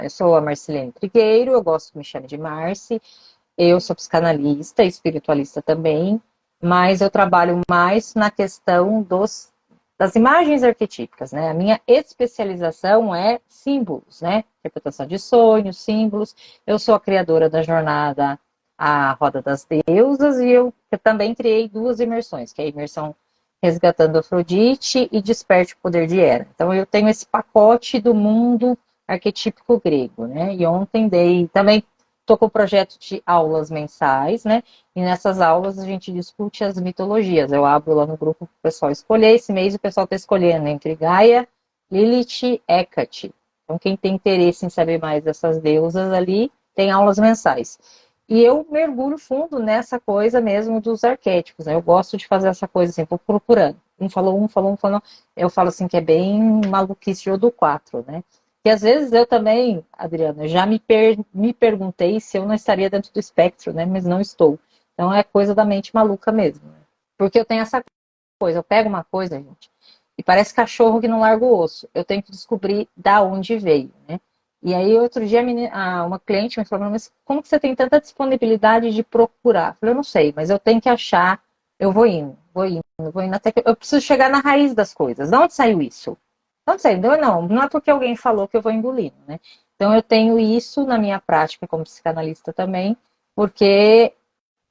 Eu sou a Marcilene Trigueiro, eu gosto que me chame de Marci. Eu sou psicanalista, espiritualista também, mas eu trabalho mais na questão das imagens arquetípicas, né? A minha especialização é símbolos, né? Interpretação de sonhos, símbolos. Eu sou a criadora da jornada A Roda das Deusas e eu também criei duas imersões, que é a imersão Resgatando Afrodite e Desperte o Poder de Hera. Então eu tenho esse pacote do mundo arquetípico grego, né? E ontem também estou com o projeto de aulas mensais, né? E nessas aulas a gente discute as mitologias. Eu abro lá no grupo para o pessoal escolher. Esse mês o pessoal está escolhendo entre Gaia, Lilith e Hecate. Então quem tem interesse em saber mais dessas deusas ali, tem aulas mensais. E eu mergulho fundo nessa coisa mesmo dos arquétipos, né? Eu gosto de fazer essa coisa assim, vou procurando. Um falou, um falou, um falou. Eu falo assim que é bem maluquice de do 4, né? E às vezes eu também, Adriana, já me perguntei se eu não estaria dentro do espectro, né? Mas não estou. Então é coisa da mente maluca mesmo. Né? Porque eu tenho essa coisa, eu pego uma coisa, gente, e parece cachorro que não larga o osso. Eu tenho que descobrir da onde veio, né? E aí outro dia uma cliente me falou, mas como que você tem tanta disponibilidade de procurar? Eu falei, eu não sei, mas eu tenho que achar, eu vou indo, até que eu preciso chegar na raiz das coisas. De onde saiu isso? Não sei, não é porque alguém falou que eu vou engolindo, né? Então eu tenho isso na minha prática como psicanalista também, porque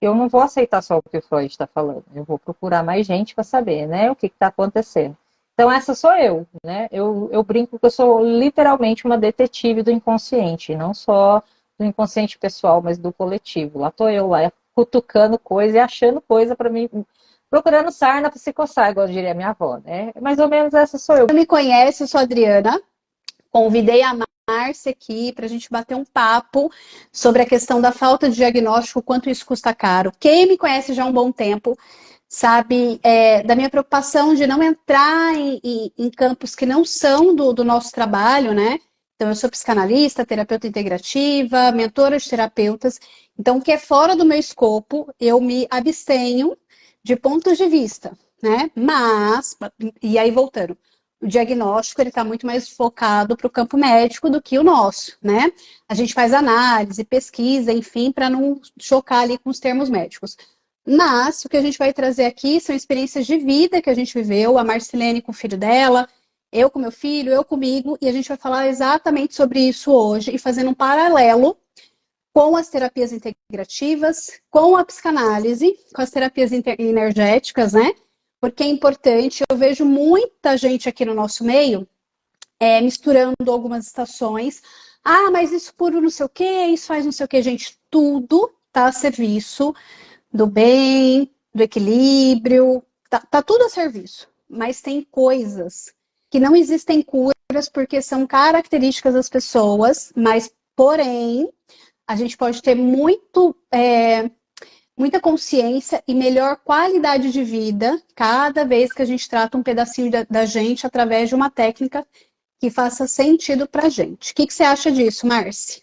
eu não vou aceitar só o que o Freud está falando, eu vou procurar mais gente para saber, né, o que está acontecendo. Então essa sou eu, né? Eu brinco que eu sou literalmente uma detetive do inconsciente, não só do inconsciente pessoal, mas do coletivo. Lá estou eu lá cutucando coisa e achando coisa para mim, procurando sarna para se coçar, igual diria minha avó, né? Mais ou menos essa sou eu. Você me conhece, eu sou a Adriana. Convidei a Márcia aqui para a gente bater um papo sobre a questão da falta de diagnóstico, quanto isso custa caro. Quem me conhece já há um bom tempo sabe da minha preocupação de não entrar em campos que não são do nosso trabalho, né? Então, eu sou psicanalista, terapeuta integrativa, mentora de terapeutas. Então, o que é fora do meu escopo, eu me abstenho de pontos de vista, né? Mas, e aí voltando, o diagnóstico ele está muito mais focado para o campo médico do que o nosso, né? A gente faz análise, pesquisa, enfim, para não chocar ali com os termos médicos. Mas o que a gente vai trazer aqui são experiências de vida que a gente viveu, a Marcilene com o filho dela, eu com meu filho, eu comigo, e a gente vai falar exatamente sobre isso hoje e fazendo um paralelo com as terapias integrativas, com a psicanálise, com as terapias energéticas, né? Porque é importante, eu vejo muita gente aqui no nosso meio misturando algumas estações. Ah, mas isso por não sei o quê, isso faz não sei o quê, gente. Tudo está a serviço do bem, do equilíbrio, tá tudo a serviço. Mas tem coisas que não existem curas porque são características das pessoas, mas, porém, a gente pode ter muita consciência e melhor qualidade de vida cada vez que a gente trata um pedacinho da gente através de uma técnica que faça sentido pra gente. O que você acha disso, Marci?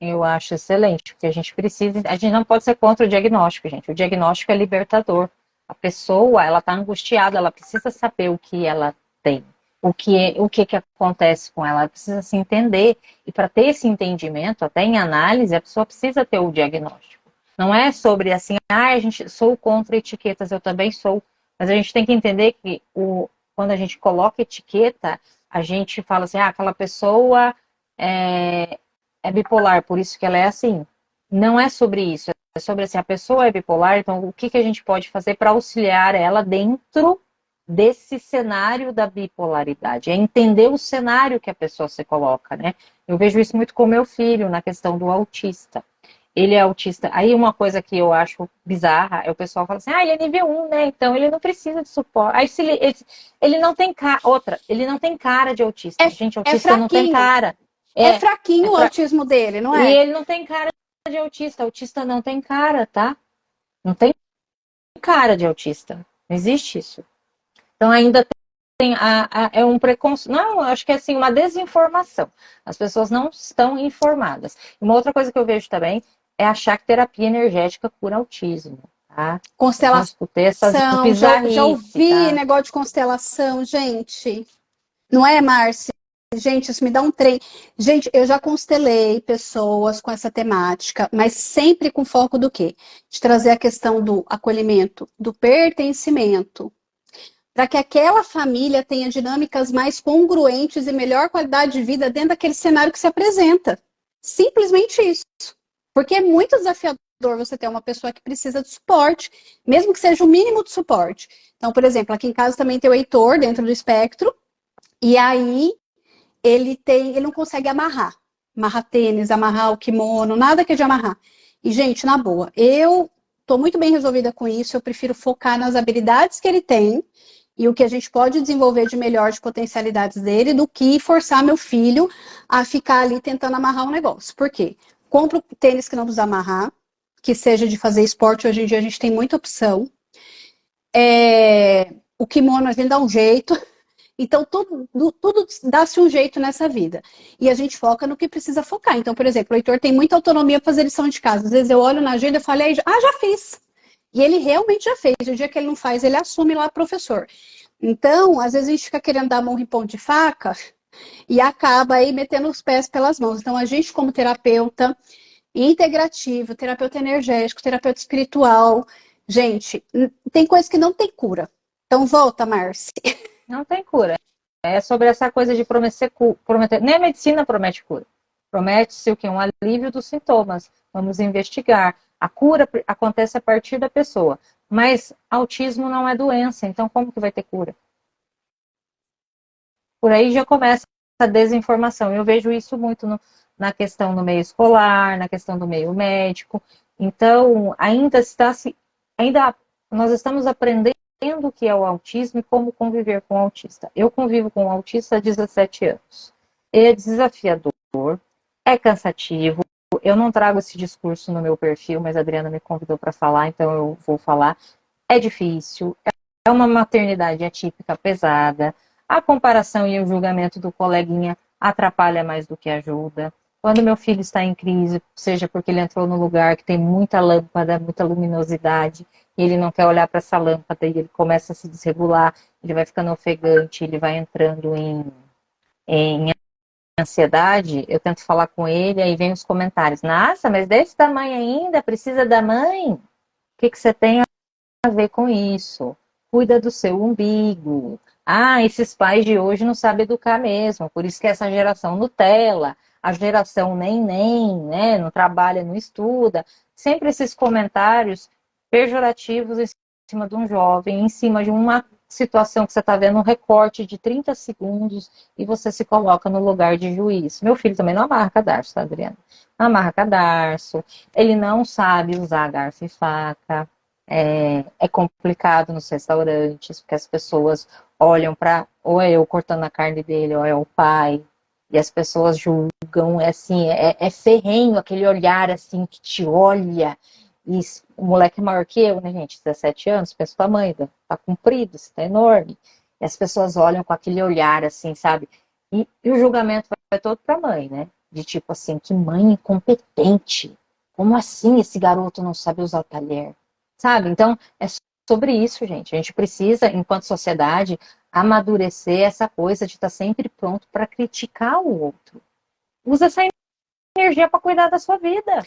Eu acho excelente, porque a gente não pode ser contra o diagnóstico, gente. O diagnóstico é libertador. A pessoa, ela está angustiada, ela precisa saber o que ela tem, o que acontece com ela, ela precisa se entender. E para ter esse entendimento, até em análise, a pessoa precisa ter o diagnóstico. Não é sobre assim, a gente sou contra etiquetas, eu também sou, mas a gente tem que entender que quando a gente coloca etiqueta, a gente fala assim, aquela pessoa é bipolar, por isso que ela é assim. Não é sobre isso, é sobre assim, a pessoa é bipolar, então o que a gente pode fazer para auxiliar ela dentro desse cenário da bipolaridade? É entender o cenário que a pessoa se coloca, né? Eu vejo isso muito com meu filho, na questão do autista. Ele é autista. Aí uma coisa que eu acho bizarra é o pessoal fala assim, ele é nível 1, né? Então ele não precisa de suporte. Aí se ele não tem cara. Outra, ele não tem cara de autista. Gente, É autista não tem fraquinho. cara. É É, fraquinho o autismo dele, não e é? ele não tem cara de autista. Autista não tem cara, tá? Não tem cara de autista. Não existe isso. Então ainda tem é um preconceito. Não, acho que é assim, uma desinformação. As pessoas não estão informadas. Uma outra coisa que eu vejo também é achar que terapia energética cura autismo, tá? Eu já Constelação, escutei essas já bizarrices, ouvi tá? negócio de constelação, gente. Não é, Márcia? gente, isso me dá um trem. Gente, eu já constelei pessoas com essa temática, mas sempre com foco do quê? De trazer a questão do acolhimento, do pertencimento, para que aquela família tenha dinâmicas mais congruentes e melhor qualidade de vida dentro daquele cenário que se apresenta. Simplesmente isso. Porque é muito desafiador você ter uma pessoa que precisa de suporte, mesmo que seja o mínimo de suporte. Então, por exemplo, aqui em casa também tem o Heitor dentro do espectro, e aí ele não consegue amarrar tênis, amarrar o kimono, nada que é de amarrar. E, gente, na boa, eu tô muito bem resolvida com isso, eu prefiro focar nas habilidades que ele tem e o que a gente pode desenvolver de melhor de potencialidades dele, do que forçar meu filho a ficar ali tentando amarrar um negócio. Por quê? Compro tênis que não precisa amarrar, que seja de fazer esporte, hoje em dia a gente tem muita opção. O kimono a gente dá um jeito. Então, tudo dá-se um jeito nessa vida. E a gente foca no que precisa focar. Então, por exemplo, o Heitor tem muita autonomia para fazer lição de casa. Às vezes eu olho na agenda e falo, já fiz. E ele realmente já fez. O dia que ele não faz, ele assume lá professor. Então, às vezes a gente fica querendo dar mão em ponto de faca e acaba aí metendo os pés pelas mãos. Então, a gente como terapeuta integrativo, terapeuta energético, terapeuta espiritual, gente, tem coisa que não tem cura. Então, volta, Márcia. Não tem cura. É sobre essa coisa de prometer. Nem a medicina promete cura. Promete-se o quê? Um alívio dos sintomas. Vamos investigar. A cura acontece a partir da pessoa. Mas autismo não é doença, então como que vai ter cura? Por aí já começa a desinformação. Eu vejo isso muito na questão do meio escolar, na questão do meio médico. Então, ainda nós estamos aprendendo o que é o autismo e como conviver com o autista. Eu convivo com o autista há 17 anos. É desafiador, é cansativo. Eu não trago esse discurso no meu perfil, mas a Adriana me convidou para falar, então eu vou falar. É difícil, é uma maternidade atípica pesada. A comparação e o julgamento do coleguinha atrapalha mais do que ajuda. Quando meu filho está em crise, seja porque ele entrou num lugar que tem muita lâmpada, muita luminosidade, e ele não quer olhar para essa lâmpada e ele começa a se desregular, ele vai ficando ofegante, ele vai entrando em ansiedade, eu tento falar com ele, aí vem os comentários. Nossa, mas desse tamanho ainda, precisa da mãe? O que você tem a ver com isso? Cuida do seu umbigo. Ah, esses pais de hoje não sabem educar mesmo, por isso que essa geração Nutella, a geração nem, né, não trabalha, não estuda. Sempre esses comentários pejorativos em cima de um jovem, em cima de uma situação que você está vendo, um recorte de 30 segundos, e você se coloca no lugar de juiz. Meu filho também não amarra cadarço, tá, Adriana? Não amarra cadarço, ele não sabe usar garfo e faca. É complicado nos restaurantes, porque as pessoas olham para, ou é eu cortando a carne dele, ou é o pai, e as pessoas julgam, é ferrenho aquele olhar assim que te olha. E o moleque é maior que eu, né, gente? 17 anos, pensa o tamanho, tá comprido, está enorme. E as pessoas olham com aquele olhar assim, sabe? E o julgamento vai todo para a mãe, né? De tipo assim, que mãe incompetente. Como assim esse garoto não sabe usar o talher? Sabe? Então, é sobre isso, gente. A gente precisa, enquanto sociedade, amadurecer essa coisa de estar sempre pronto para criticar o outro. Usa essa energia para cuidar da sua vida.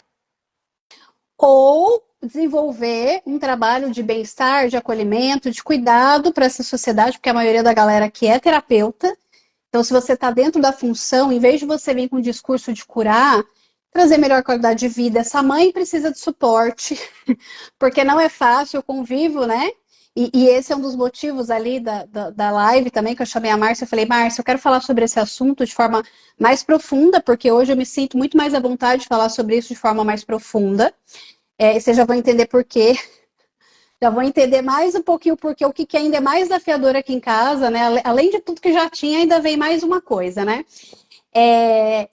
Ou desenvolver um trabalho de bem-estar, de acolhimento, de cuidado para essa sociedade, porque a maioria da galera aqui é terapeuta. Então, se você está dentro da função, em vez de você vir com o discurso de curar, trazer melhor qualidade de vida, essa mãe precisa de suporte, porque não é fácil, eu convivo, né? E esse é um dos motivos ali da live também, que eu chamei a Márcia. Eu falei, Márcia, eu quero falar sobre esse assunto de forma mais profunda, porque hoje eu me sinto muito mais à vontade de falar sobre isso de forma mais profunda. Vocês já vão entender por quê. Já vão entender mais um pouquinho porque o que ainda é mais desafiador aqui em casa, né? Além de tudo que já tinha, ainda vem mais uma coisa, né?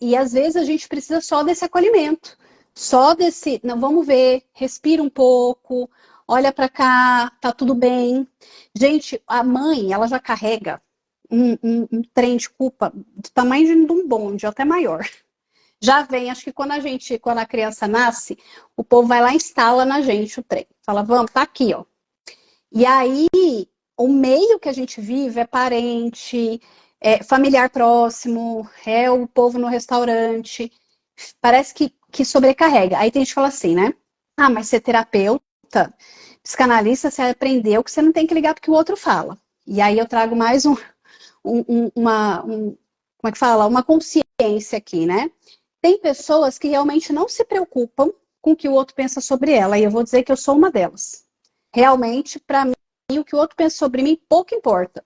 E às vezes a gente precisa só desse acolhimento, só desse, não, vamos ver, respira um pouco, olha para cá, tá tudo bem. Gente, a mãe, ela já carrega um trem de culpa do tamanho de um bonde, até maior. Já vem, acho que quando a criança nasce, o povo vai lá e instala na gente o trem. Fala, vamos, tá aqui, ó. E aí, o meio que a gente vive é parente, familiar próximo, é o povo no restaurante. Parece que sobrecarrega. Aí tem gente que fala assim, né? Ah, mas ser terapeuta, psicanalista, você aprendeu que você não tem que ligar porque o outro fala. E aí eu trago mais como é que fala? Uma consciência aqui, né? Tem pessoas que realmente não se preocupam com o que o outro pensa sobre ela, e eu vou dizer que eu sou uma delas. Realmente, para mim, o que o outro pensa sobre mim pouco importa.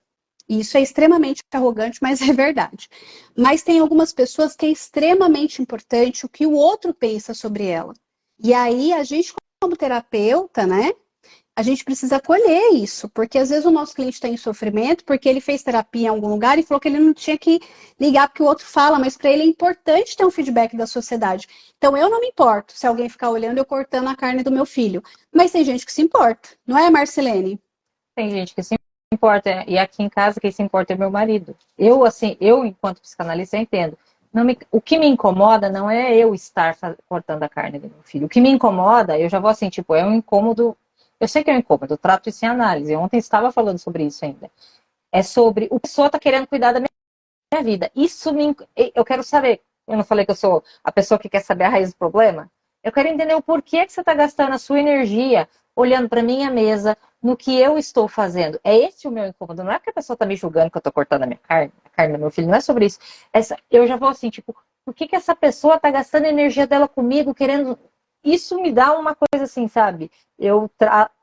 E isso é extremamente arrogante, mas é verdade. Mas tem algumas pessoas que é extremamente importante o que o outro pensa sobre ela. E aí, a gente, como terapeuta, né? A gente precisa acolher isso, porque às vezes o nosso cliente está em sofrimento porque ele fez terapia em algum lugar e falou que ele não tinha que ligar porque o outro fala, mas para ele é importante ter um feedback da sociedade. Então eu não me importo se alguém ficar olhando eu cortando a carne do meu filho, mas tem gente que se importa, não é, Marcelene? Tem gente que se importa, e aqui em casa quem se importa é meu marido. Eu, assim, eu enquanto psicanalista, eu entendo. O que me incomoda não é eu estar cortando a carne do meu filho. O que me incomoda, eu já vou assim, tipo, é um incômodo. Eu sei que é um incômodo, eu trato isso em análise. Eu ontem estava falando sobre isso ainda. É sobre o que a pessoa está querendo cuidar da minha vida. Isso eu quero saber. Eu não falei que eu sou a pessoa que quer saber a raiz do problema? Eu quero entender o porquê que você está gastando a sua energia olhando para minha mesa, no que eu estou fazendo. É esse o meu incômodo. Não é que a pessoa está me julgando que eu estou cortando a carne do meu filho. Não é sobre isso. Eu já vou assim, tipo, por que essa pessoa está gastando a energia dela comigo, querendo. Isso me dá uma coisa assim, sabe?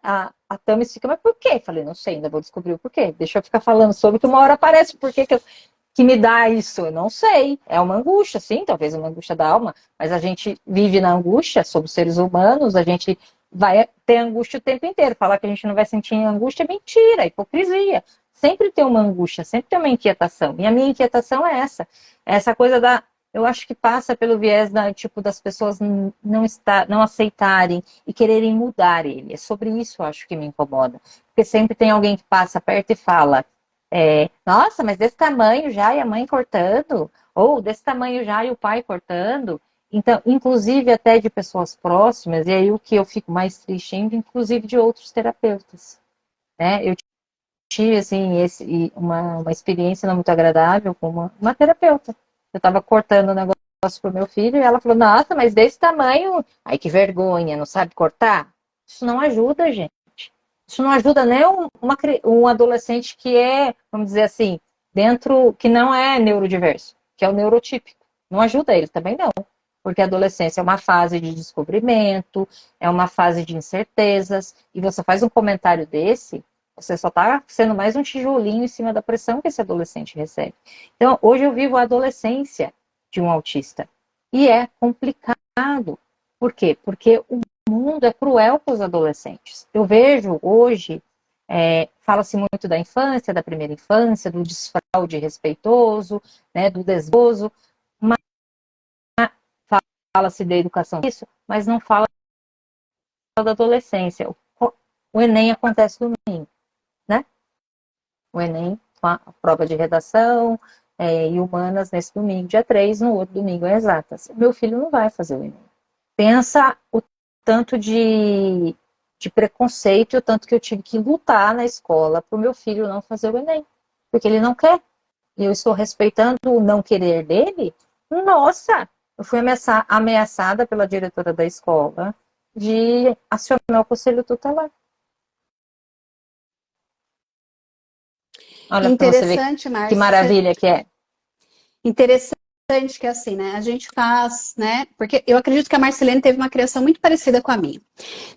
A Tamis fica, mas por quê? Falei, não sei, ainda vou descobrir o porquê. Deixa eu ficar falando sobre que uma hora aparece por que me dá isso? Eu não sei. É uma angústia, sim, talvez uma angústia da alma, mas a gente vive na angústia, somos seres humanos, a gente vai ter angústia o tempo inteiro. Falar que a gente não vai sentir angústia é mentira, é hipocrisia. Sempre tem uma angústia, sempre tem uma inquietação. E a minha inquietação é essa coisa da. Eu acho que passa pelo viés tipo, das pessoas não aceitarem e quererem mudar ele. É sobre isso, eu acho, que me incomoda. Porque sempre tem alguém que passa perto e fala: nossa, mas desse tamanho já e a mãe cortando, ou desse tamanho já e o pai cortando. Então, inclusive até de pessoas próximas, e aí o que eu fico mais triste ainda, inclusive de outros terapeutas. Né? Eu tive assim, uma experiência não muito agradável com uma terapeuta. Eu estava cortando um negócio para o meu filho e ela falou: nossa, mas desse tamanho, ai que vergonha, não sabe cortar? Isso não ajuda, gente. Isso não ajuda nem um adolescente que é, vamos dizer assim, que não é neurodiverso, que é o neurotípico. Não ajuda ele também não. Porque a adolescência é uma fase de descobrimento, é uma fase de incertezas, e você faz um comentário desse, você só está sendo mais um tijolinho em cima da pressão que esse adolescente recebe. Então, hoje eu vivo a adolescência de um autista. E é complicado. Por quê? Porque o mundo é cruel com os adolescentes. Eu vejo hoje, fala-se muito da infância, da primeira infância, do desfraude respeitoso, né, do desgozo, mas fala-se da educação isso, mas não fala da adolescência. O Enem acontece domingo, né? O Enem, com a prova de redação e humanas nesse domingo, dia 3, no outro domingo é exatas. Meu filho não vai fazer o Enem. Pensa o tanto de preconceito, o tanto que eu tive que lutar na escola para o meu filho não fazer o Enem, porque ele não quer. E eu estou respeitando o não querer dele. Nossa, eu fui ameaçada pela diretora da escola de acionar o conselho tutelar. Olha para você ver Interessante, que Márcia. maravilha que é. Interessante que é assim, né? A gente faz, né? Porque eu acredito que a Marcelene teve uma criação muito parecida com a minha.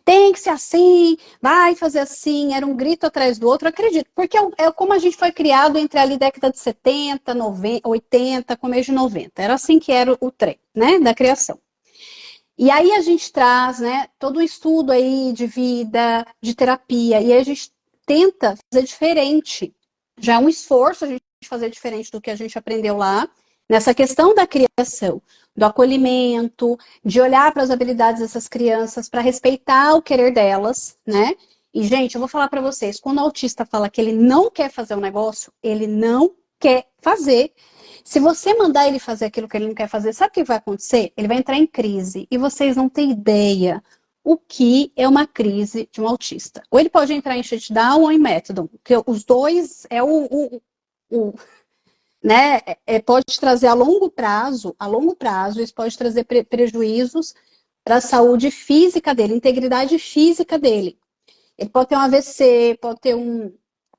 Tem que ser assim, vai fazer assim, era um grito atrás do outro, eu acredito, porque é como a gente foi criado entre ali década de 70, 90, 80, começo de 90. Era assim que era o trem, né, da criação. E aí a gente traz, né, todo um estudo aí de vida, de terapia, e aí a gente tenta fazer diferente. Já é um esforço a gente fazer diferente do que a gente aprendeu lá, nessa questão da criação, do acolhimento, de olhar para as habilidades dessas crianças, para respeitar o querer delas, né? E, gente, eu vou falar para vocês, quando o autista fala que ele não quer fazer um negócio, ele não quer fazer. Se você mandar ele fazer aquilo que ele não quer fazer, sabe o que vai acontecer? Ele vai entrar em crise. E vocês não têm ideia o que é uma crise de um autista. Ou ele pode entrar em shutdown ou em methadone, porque os dois é né? Pode trazer a longo prazo, isso pode trazer prejuízos para a saúde física dele, integridade física dele. Ele pode ter um AVC, pode ter um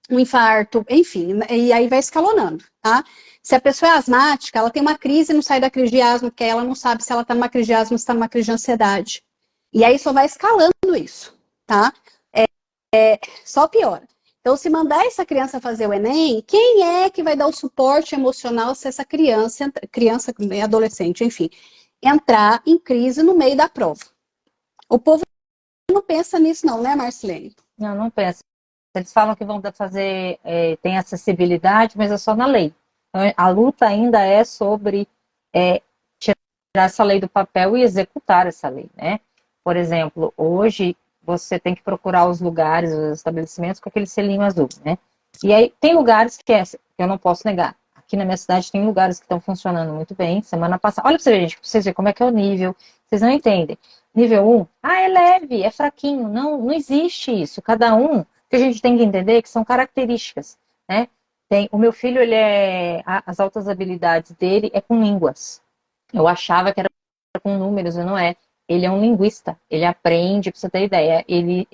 infarto, enfim, e aí vai escalonando, tá? Se a pessoa é asmática, ela tem uma crise e não sai da crise de asma, porque ela não sabe se ela está numa crise de asma ou se está numa crise de ansiedade. E aí só vai escalando isso, tá? Só piora. Então, se mandar essa criança fazer o Enem, quem é que vai dar o suporte emocional se essa criança, adolescente, enfim, entrar em crise no meio da prova? O povo não pensa nisso não, né, Marcilene? Não, não pensa. Eles falam que vão fazer, tem acessibilidade, mas é só na lei. Então, a luta ainda é sobre tirar essa lei do papel e executar essa lei, né? Por exemplo, hoje você tem que procurar os lugares, os estabelecimentos com aquele selinho azul, né? E aí tem lugares que eu não posso negar. Aqui na minha cidade tem lugares que estão funcionando muito bem. Semana passada, olha pra você ver, gente, pra vocês verem como é que é o nível. Vocês não entendem. Nível 1, é leve, é fraquinho. Não, não existe isso. Cada um, que a gente tem que entender que são características, né? O meu filho, as altas habilidades dele é com línguas. Eu achava que era com números, e não é. Ele é um linguista, ele aprende, pra você ter ideia, ele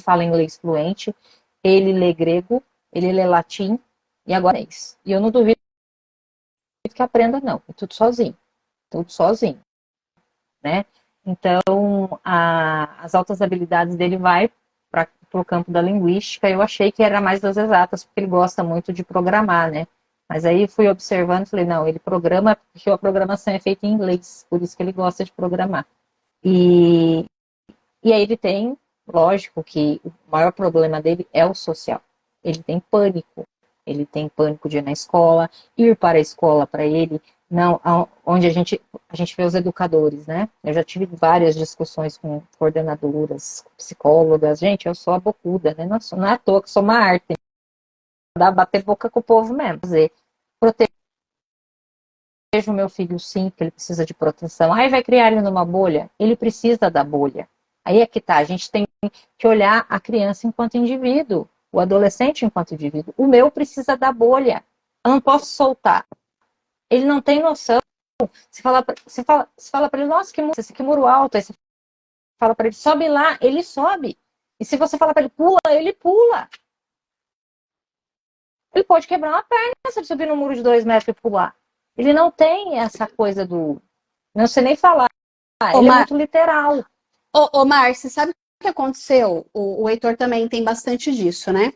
fala inglês fluente, ele lê grego, ele lê latim, e agora é isso. E eu não duvido que aprenda, não. É tudo sozinho, né? Então, as altas habilidades dele vai para o campo da linguística. Eu achei que era mais das exatas, porque ele gosta muito de programar, né? Mas aí fui observando e falei, não, ele programa porque a programação é feita em inglês, por isso que ele gosta de programar. E aí ele tem, lógico que o maior problema dele é o social. Ele tem pânico. Ele tem pânico de ir na escola, ir para a escola para ele, não, onde a gente vê os educadores, né? Eu já tive várias discussões com coordenadoras, psicólogas. Gente, eu sou a bocuda, né? Não é à toa que sou uma arte. Dá bater boca com o povo mesmo. Proteger o meu filho, sim, que ele precisa de proteção. Aí vai criar ele numa bolha? Ele precisa da bolha. Aí é que tá, a gente tem que olhar a criança enquanto indivíduo, o adolescente enquanto indivíduo. O meu precisa da bolha. Eu não posso soltar. Ele não tem noção. Você fala para ele, nossa, que muro alto. Aí você fala para ele, sobe lá, ele sobe. E se você fala para ele, pula, ele pula. Ele pode quebrar uma perna se ele subir num muro de 2 metros e pular. Ele não tem essa coisa do... Não sei nem falar. Ele é muito literal. Márcia, sabe o que aconteceu? O Heitor também tem bastante disso, né?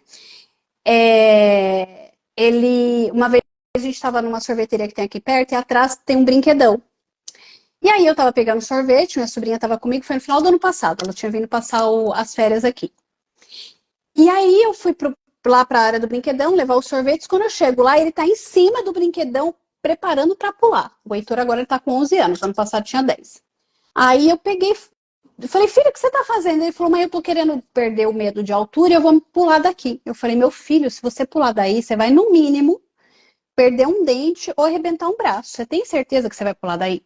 Uma vez a gente estava numa sorveteria que tem aqui perto e atrás tem um brinquedão. E aí eu tava pegando sorvete, minha sobrinha tava comigo, foi no final do ano passado, ela tinha vindo passar as férias aqui. E aí eu fui lá para a área do brinquedão, levar os sorvetes. Quando eu chego lá, ele tá em cima do brinquedão, preparando para pular. O Heitor agora ele tá com 11 anos, ano passado tinha 10. Aí eu peguei, falei, filho, o que você tá fazendo? Ele falou, mãe, eu tô querendo perder o medo de altura e eu vou pular daqui. Eu falei, meu filho, se você pular daí, você vai no mínimo perder um dente ou arrebentar um braço. Você tem certeza que você vai pular daí?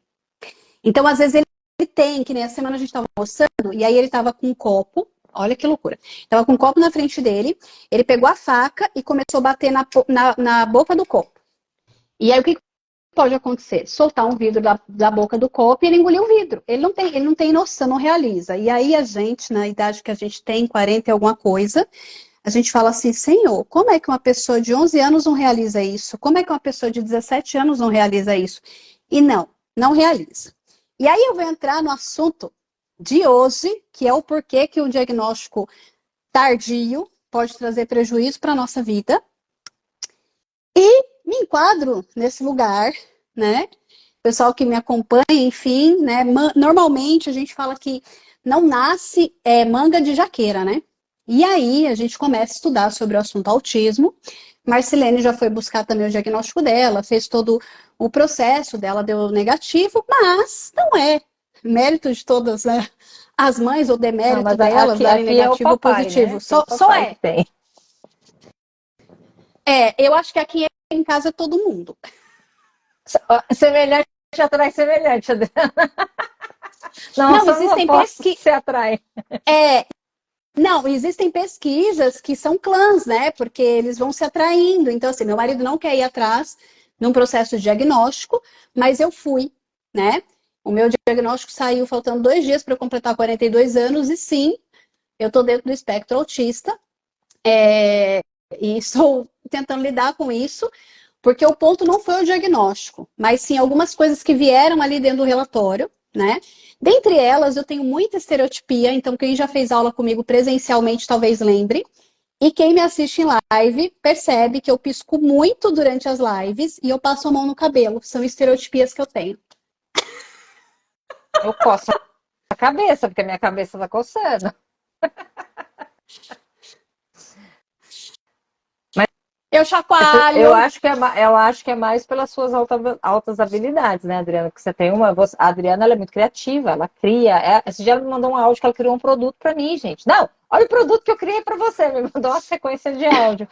Então, às vezes, ele tem, que nem essa semana a gente estava almoçando, e aí ele estava com um copo, olha que loucura. Estava com um copo na frente dele, ele pegou a faca e começou a bater na boca do copo. E aí, o que pode acontecer? Soltar um vidro da boca do copo e ele engoliu o vidro. Ele não tem noção, não realiza. E aí, a gente, na idade que a gente tem, 40 e alguma coisa, a gente fala assim, Senhor, como é que uma pessoa de 11 anos não realiza isso? Como é que uma pessoa de 17 anos não realiza isso? E não realiza. E aí eu vou entrar no assunto de hoje, que é o porquê que o diagnóstico tardio pode trazer prejuízo para a nossa vida. E me enquadro nesse lugar, né? Pessoal que me acompanha, enfim, né? Normalmente a gente fala que não nasce manga de jaqueira, né? E aí a gente começa a estudar sobre o assunto autismo. Marcilene já foi buscar também o diagnóstico dela, fez todo o processo dela, deu negativo, mas não é mérito de todas, né, as mães ou demérito delas darem negativo ou positivo. Né? Só é. Eu acho que aqui em casa é todo mundo. Semelhante atrai semelhante. Não, existem pesquisas. Se atrai. Não, existem pesquisas que são clãs, né? Porque eles vão se atraindo. Então, assim, meu marido não quer ir atrás num processo de diagnóstico, mas eu fui, né? O meu diagnóstico saiu faltando 2 dias para eu completar 42 anos, e sim, eu estou dentro do espectro autista, e estou tentando lidar com isso, porque o ponto não foi o diagnóstico, mas sim algumas coisas que vieram ali dentro do relatório, né? Dentre elas, eu tenho muita estereotipia, então quem já fez aula comigo presencialmente talvez lembre. E quem me assiste em live percebe que eu pisco muito durante as lives e eu passo a mão no cabelo. São estereotipias que eu tenho. Eu coço a cabeça, porque a minha cabeça tá coçando. Eu Eu chacoalho. acho que é mais pelas suas altas habilidades, né, Adriana? Que você tem a Adriana, ela é muito criativa, ela cria. Esse dia ela me mandou um áudio que ela criou um produto para mim, gente. Não, olha o produto que eu criei para você. Me mandou uma sequência de áudio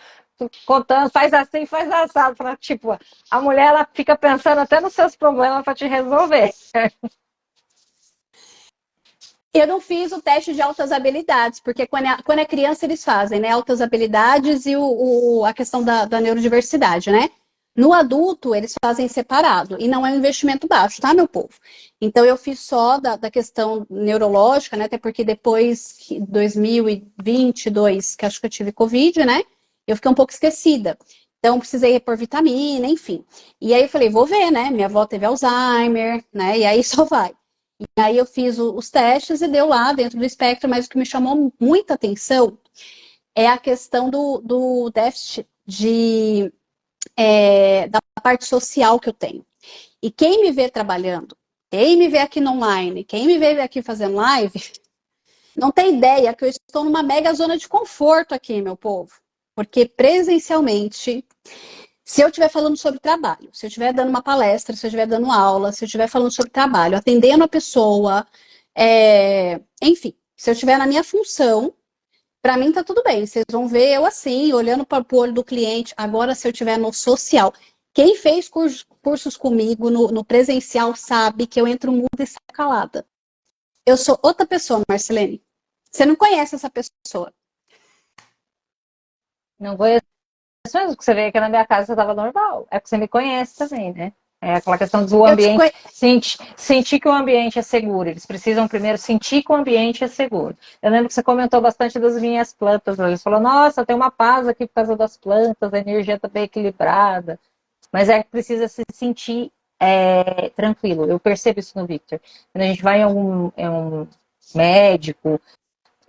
contando, faz assim, faz assado. Tipo, a mulher, ela fica pensando até nos seus problemas para te resolver. Eu não fiz o teste de altas habilidades, porque quando é criança eles fazem, né? Altas habilidades e a questão da neurodiversidade, né? No adulto, eles fazem separado. E não é um investimento baixo, tá, meu povo? Então, eu fiz só da questão neurológica, né? Até porque depois de 2022, que acho que eu tive Covid, né? Eu fiquei um pouco esquecida. Então, precisei repor vitamina, enfim. E aí eu falei, vou ver, né? Minha avó teve Alzheimer, né? E aí só vai. E aí eu fiz os testes e deu lá dentro do espectro, mas o que me chamou muita atenção é a questão do déficit da parte social que eu tenho. E quem me vê trabalhando, quem me vê aqui no online, quem me vê aqui fazendo live, não tem ideia que eu estou numa mega zona de conforto aqui, meu povo. Porque presencialmente, se eu estiver falando sobre trabalho, se eu estiver dando uma palestra, se eu estiver dando aula, se eu estiver falando sobre trabalho, atendendo a pessoa, enfim, se eu estiver na minha função, para mim tá tudo bem. Vocês vão ver eu assim, olhando para o olho do cliente. Agora, se eu estiver no social, quem fez cursos comigo no presencial sabe que eu entro muda e saio calada. Eu sou outra pessoa, Marcelene. Você não conhece essa pessoa. Não conheço mesmo, que você veio aqui na minha casa, você estava normal. É que você me conhece também, né? É aquela questão do Eu te ambiente, conheço. sentir que o ambiente é seguro. Eles precisam primeiro sentir que o ambiente é seguro. Eu lembro que você comentou bastante das minhas plantas. Você falou, nossa, tem uma paz aqui por causa das plantas, a energia está bem equilibrada. Mas é que precisa se sentir tranquilo. Eu percebo isso no Victor. Quando a gente vai em um médico,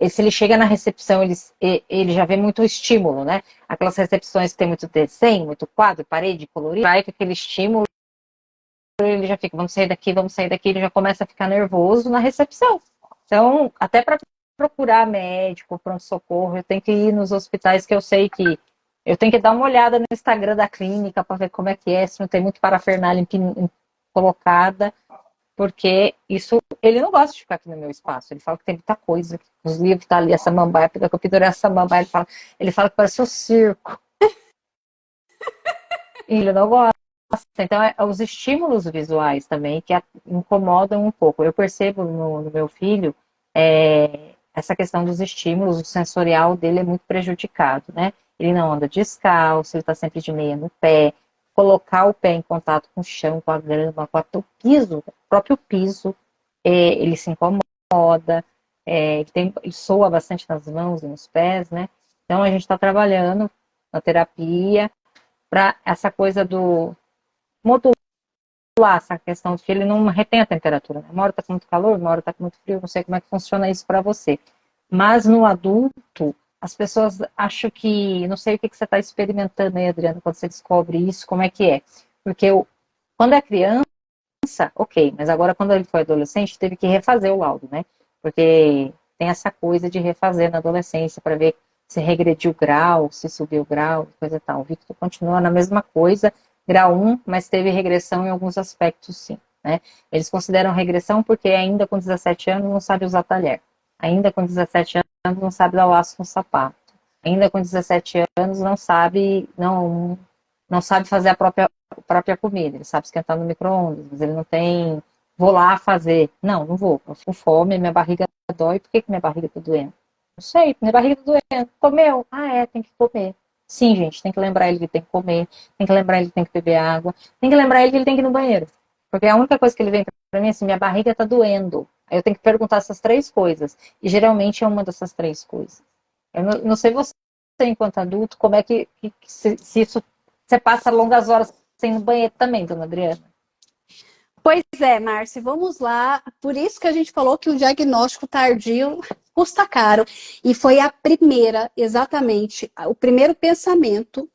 se ele chega na recepção, ele já vê muito estímulo, né? Aquelas recepções que tem muito desenho, muito quadro, parede, colorido, vai com aquele estímulo, ele já fica, vamos sair daqui, ele já começa a ficar nervoso na recepção. Então, até para procurar médico, pronto-socorro, eu tenho que ir nos hospitais que eu sei que eu tenho que dar uma olhada no Instagram da clínica para ver como é que é, se não tem muito parafernália colocada, porque isso, ele não gosta de ficar aqui no meu espaço. Ele fala que tem muita coisa. Os livros tá ali, essa samambaia, porque eu pendurei a samambaia, ele fala que parece um circo. E ele não gosta. Então, os estímulos visuais também que incomodam um pouco. Eu percebo no meu filho essa questão dos estímulos, o sensorial dele é muito prejudicado, né? Ele não anda descalço, ele está sempre de meia no pé. Colocar o pé em contato com o chão, com a grama, com o piso, o próprio piso, ele se incomoda, ele soa bastante nas mãos e nos pés, né? Então a gente está trabalhando na terapia para essa coisa do modular essa questão de que ele não retém a temperatura, né? Uma hora está com muito calor, uma hora está com muito frio, não sei como é que funciona isso para você. Mas no adulto, as pessoas acham que, não sei o que você está experimentando aí, Adriana, quando você descobre isso, como é que é? Porque quando é criança, ok, mas agora quando ele foi adolescente, teve que refazer o laudo, né? Porque tem essa coisa de refazer na adolescência para ver se regrediu o grau, se subiu o grau, coisa e tal. O Victor continua na mesma coisa, grau 1, mas teve regressão em alguns aspectos, sim, né? Eles consideram regressão porque ainda com 17 anos não sabe usar talher. Ainda com 17 anos não sabe dar laço com sapato. Ainda com 17 anos não sabe fazer a própria comida. Ele sabe esquentar no micro-ondas, mas ele não tem, vou lá fazer. Não vou. Eu fico com fome, minha barriga dói. Por que minha barriga tá doendo? Não sei, minha barriga tá doendo. Comeu? Ah, tem que comer. Sim, gente, tem que lembrar ele que tem que comer, tem que lembrar ele que tem que beber água, tem que lembrar ele que ele tem que ir no banheiro. Porque a única coisa que ele vem pra mim é assim, minha barriga tá doendo. Aí eu tenho que perguntar essas três coisas. E geralmente é uma dessas três coisas. Eu não sei você, enquanto adulto, como é que se isso você passa longas horas sem ir no banheiro também, dona Adriana. Pois é, Márcia, vamos lá. Por isso que a gente falou que o diagnóstico tardio custa caro. E foi a primeira, exatamente, o primeiro pensamento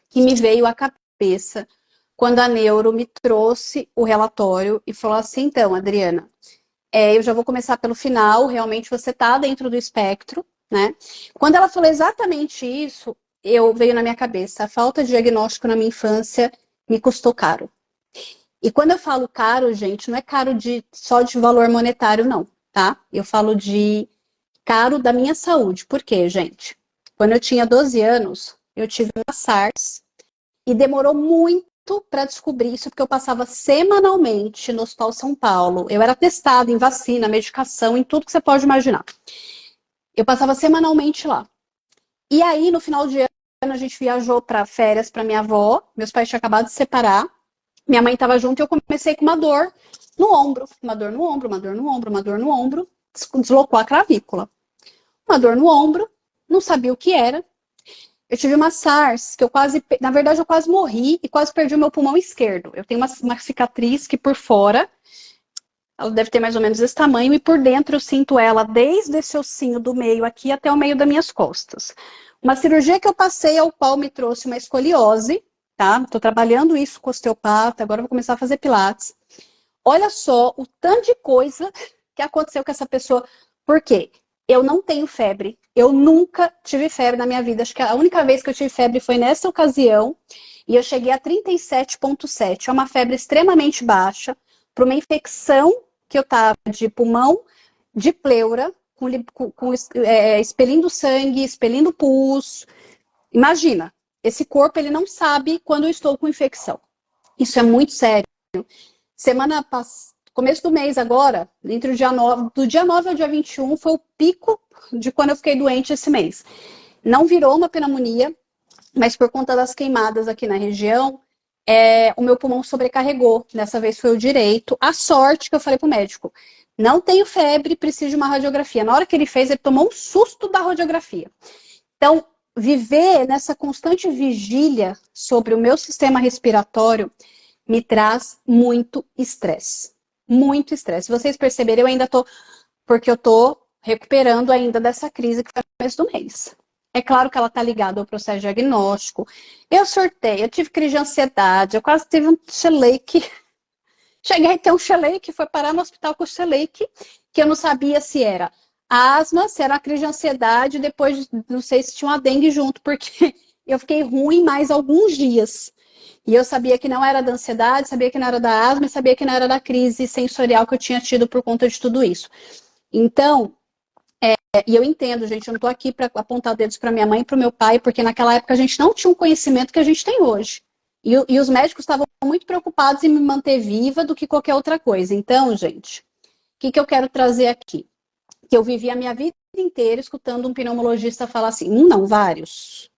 que me veio à cabeça quando a neuro me trouxe o relatório e falou assim, então, Adriana, eu já vou começar pelo final, realmente você está dentro do espectro, né? Quando ela falou exatamente isso, veio na minha cabeça, a falta de diagnóstico na minha infância me custou caro. E quando eu falo caro, gente, não é caro só de valor monetário, não, tá? Eu falo de caro da minha saúde. Por quê, gente? Quando eu tinha 12 anos, eu tive uma SARS e demorou muito para descobrir isso, porque eu passava semanalmente no Hospital São Paulo. Eu era testada em vacina, medicação, em tudo que você pode imaginar. Eu passava semanalmente lá. E aí, no final de ano, a gente viajou para férias para minha avó. Meus pais tinham acabado de separar. Minha mãe estava junto e eu comecei com uma dor no ombro. Uma dor no ombro, uma dor no ombro, uma dor no ombro. Deslocou a clavícula. Uma dor no ombro, não sabia o que era. Eu tive uma SARS, que na verdade, eu quase morri e quase perdi o meu pulmão esquerdo. Eu tenho uma cicatriz que por fora, ela deve ter mais ou menos esse tamanho, e por dentro eu sinto ela desde esse ossinho do meio aqui até o meio das minhas costas. Uma cirurgia que eu passei, ao qual me trouxe uma escoliose, tá? Tô trabalhando isso com osteopata, agora eu vou começar a fazer pilates. Olha só o tanto de coisa que aconteceu com essa pessoa. Por quê? Eu não tenho febre. Eu nunca tive febre na minha vida. Acho que a única vez que eu tive febre foi nessa ocasião. E eu cheguei a 37,7. É uma febre extremamente baixa para uma infecção que eu tava de pulmão, de pleura, expelindo sangue, expelindo pus. Imagina, esse corpo ele não sabe quando eu estou com infecção. Isso é muito sério. Semana passada, começo do mês agora, entre o dia 9, do dia 9 ao dia 21, foi o pico de quando eu fiquei doente esse mês. Não virou uma pneumonia, mas por conta das queimadas aqui na região, o meu pulmão sobrecarregou. Dessa vez foi o direito. A sorte que eu falei pro médico, não tenho febre, preciso de uma radiografia. Na hora que ele fez, ele tomou um susto da radiografia. Então, viver nessa constante vigília sobre o meu sistema respiratório me traz muito estresse. Muito estresse. Se vocês perceberem, eu ainda tô, porque eu tô recuperando ainda dessa crise que foi no começo do mês. É claro que ela tá ligada ao processo diagnóstico. Eu surtei, eu tive crise de ansiedade, eu quase tive um cheleque. Cheguei a ter um cheleque, foi parar no hospital com o cheleque, que eu não sabia se era asma, se era crise de ansiedade, depois não sei se tinha uma dengue junto, porque eu fiquei ruim mais alguns dias. E eu sabia que não era da ansiedade, sabia que não era da asma, sabia que não era da crise sensorial que eu tinha tido por conta de tudo isso. Então, e eu entendo, gente, eu não estou aqui para apontar dedos para minha mãe e para o meu pai, porque naquela época a gente não tinha um conhecimento que a gente tem hoje. E os médicos estavam muito preocupados em me manter viva do que qualquer outra coisa. Então, gente, o que eu quero trazer aqui? Que eu vivi a minha vida inteira escutando um pneumologista falar assim, não, vários.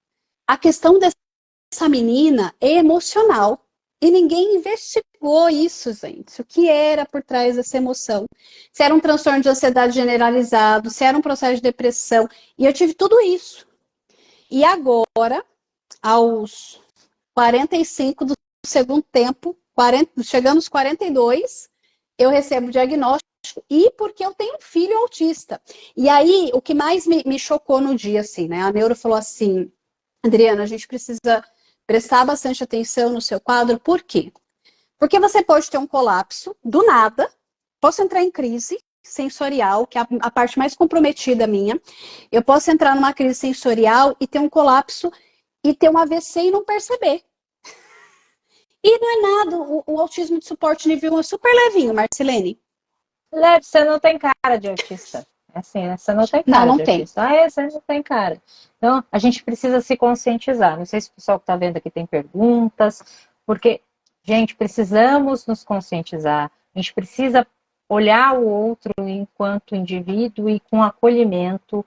A questão dessa menina é emocional. E ninguém investigou isso, gente. O que era por trás dessa emoção? Se era um transtorno de ansiedade generalizado, se era um processo de depressão. E eu tive tudo isso. E agora, aos 45 do segundo tempo, chegando aos 42, eu recebo o diagnóstico e porque eu tenho um filho autista. E aí, o que mais me chocou no dia, assim, né? A neuro falou assim, Adriana, a gente precisa prestar bastante atenção no seu quadro. Por quê? Porque você pode ter um colapso do nada, posso entrar em crise sensorial, que é a parte mais comprometida minha. Eu posso entrar numa crise sensorial e ter um colapso e ter um AVC e não perceber. E não é nada, o autismo de suporte nível 1 é super levinho, Marcelene. Leve, você não tem cara de autista. É assim, né? Você não tem Não, cara não de tem. autista. Você não tem cara. Então, a gente precisa se conscientizar. Não sei se o pessoal que está vendo aqui tem perguntas, porque, gente, precisamos nos conscientizar. A gente precisa olhar o outro enquanto indivíduo e com acolhimento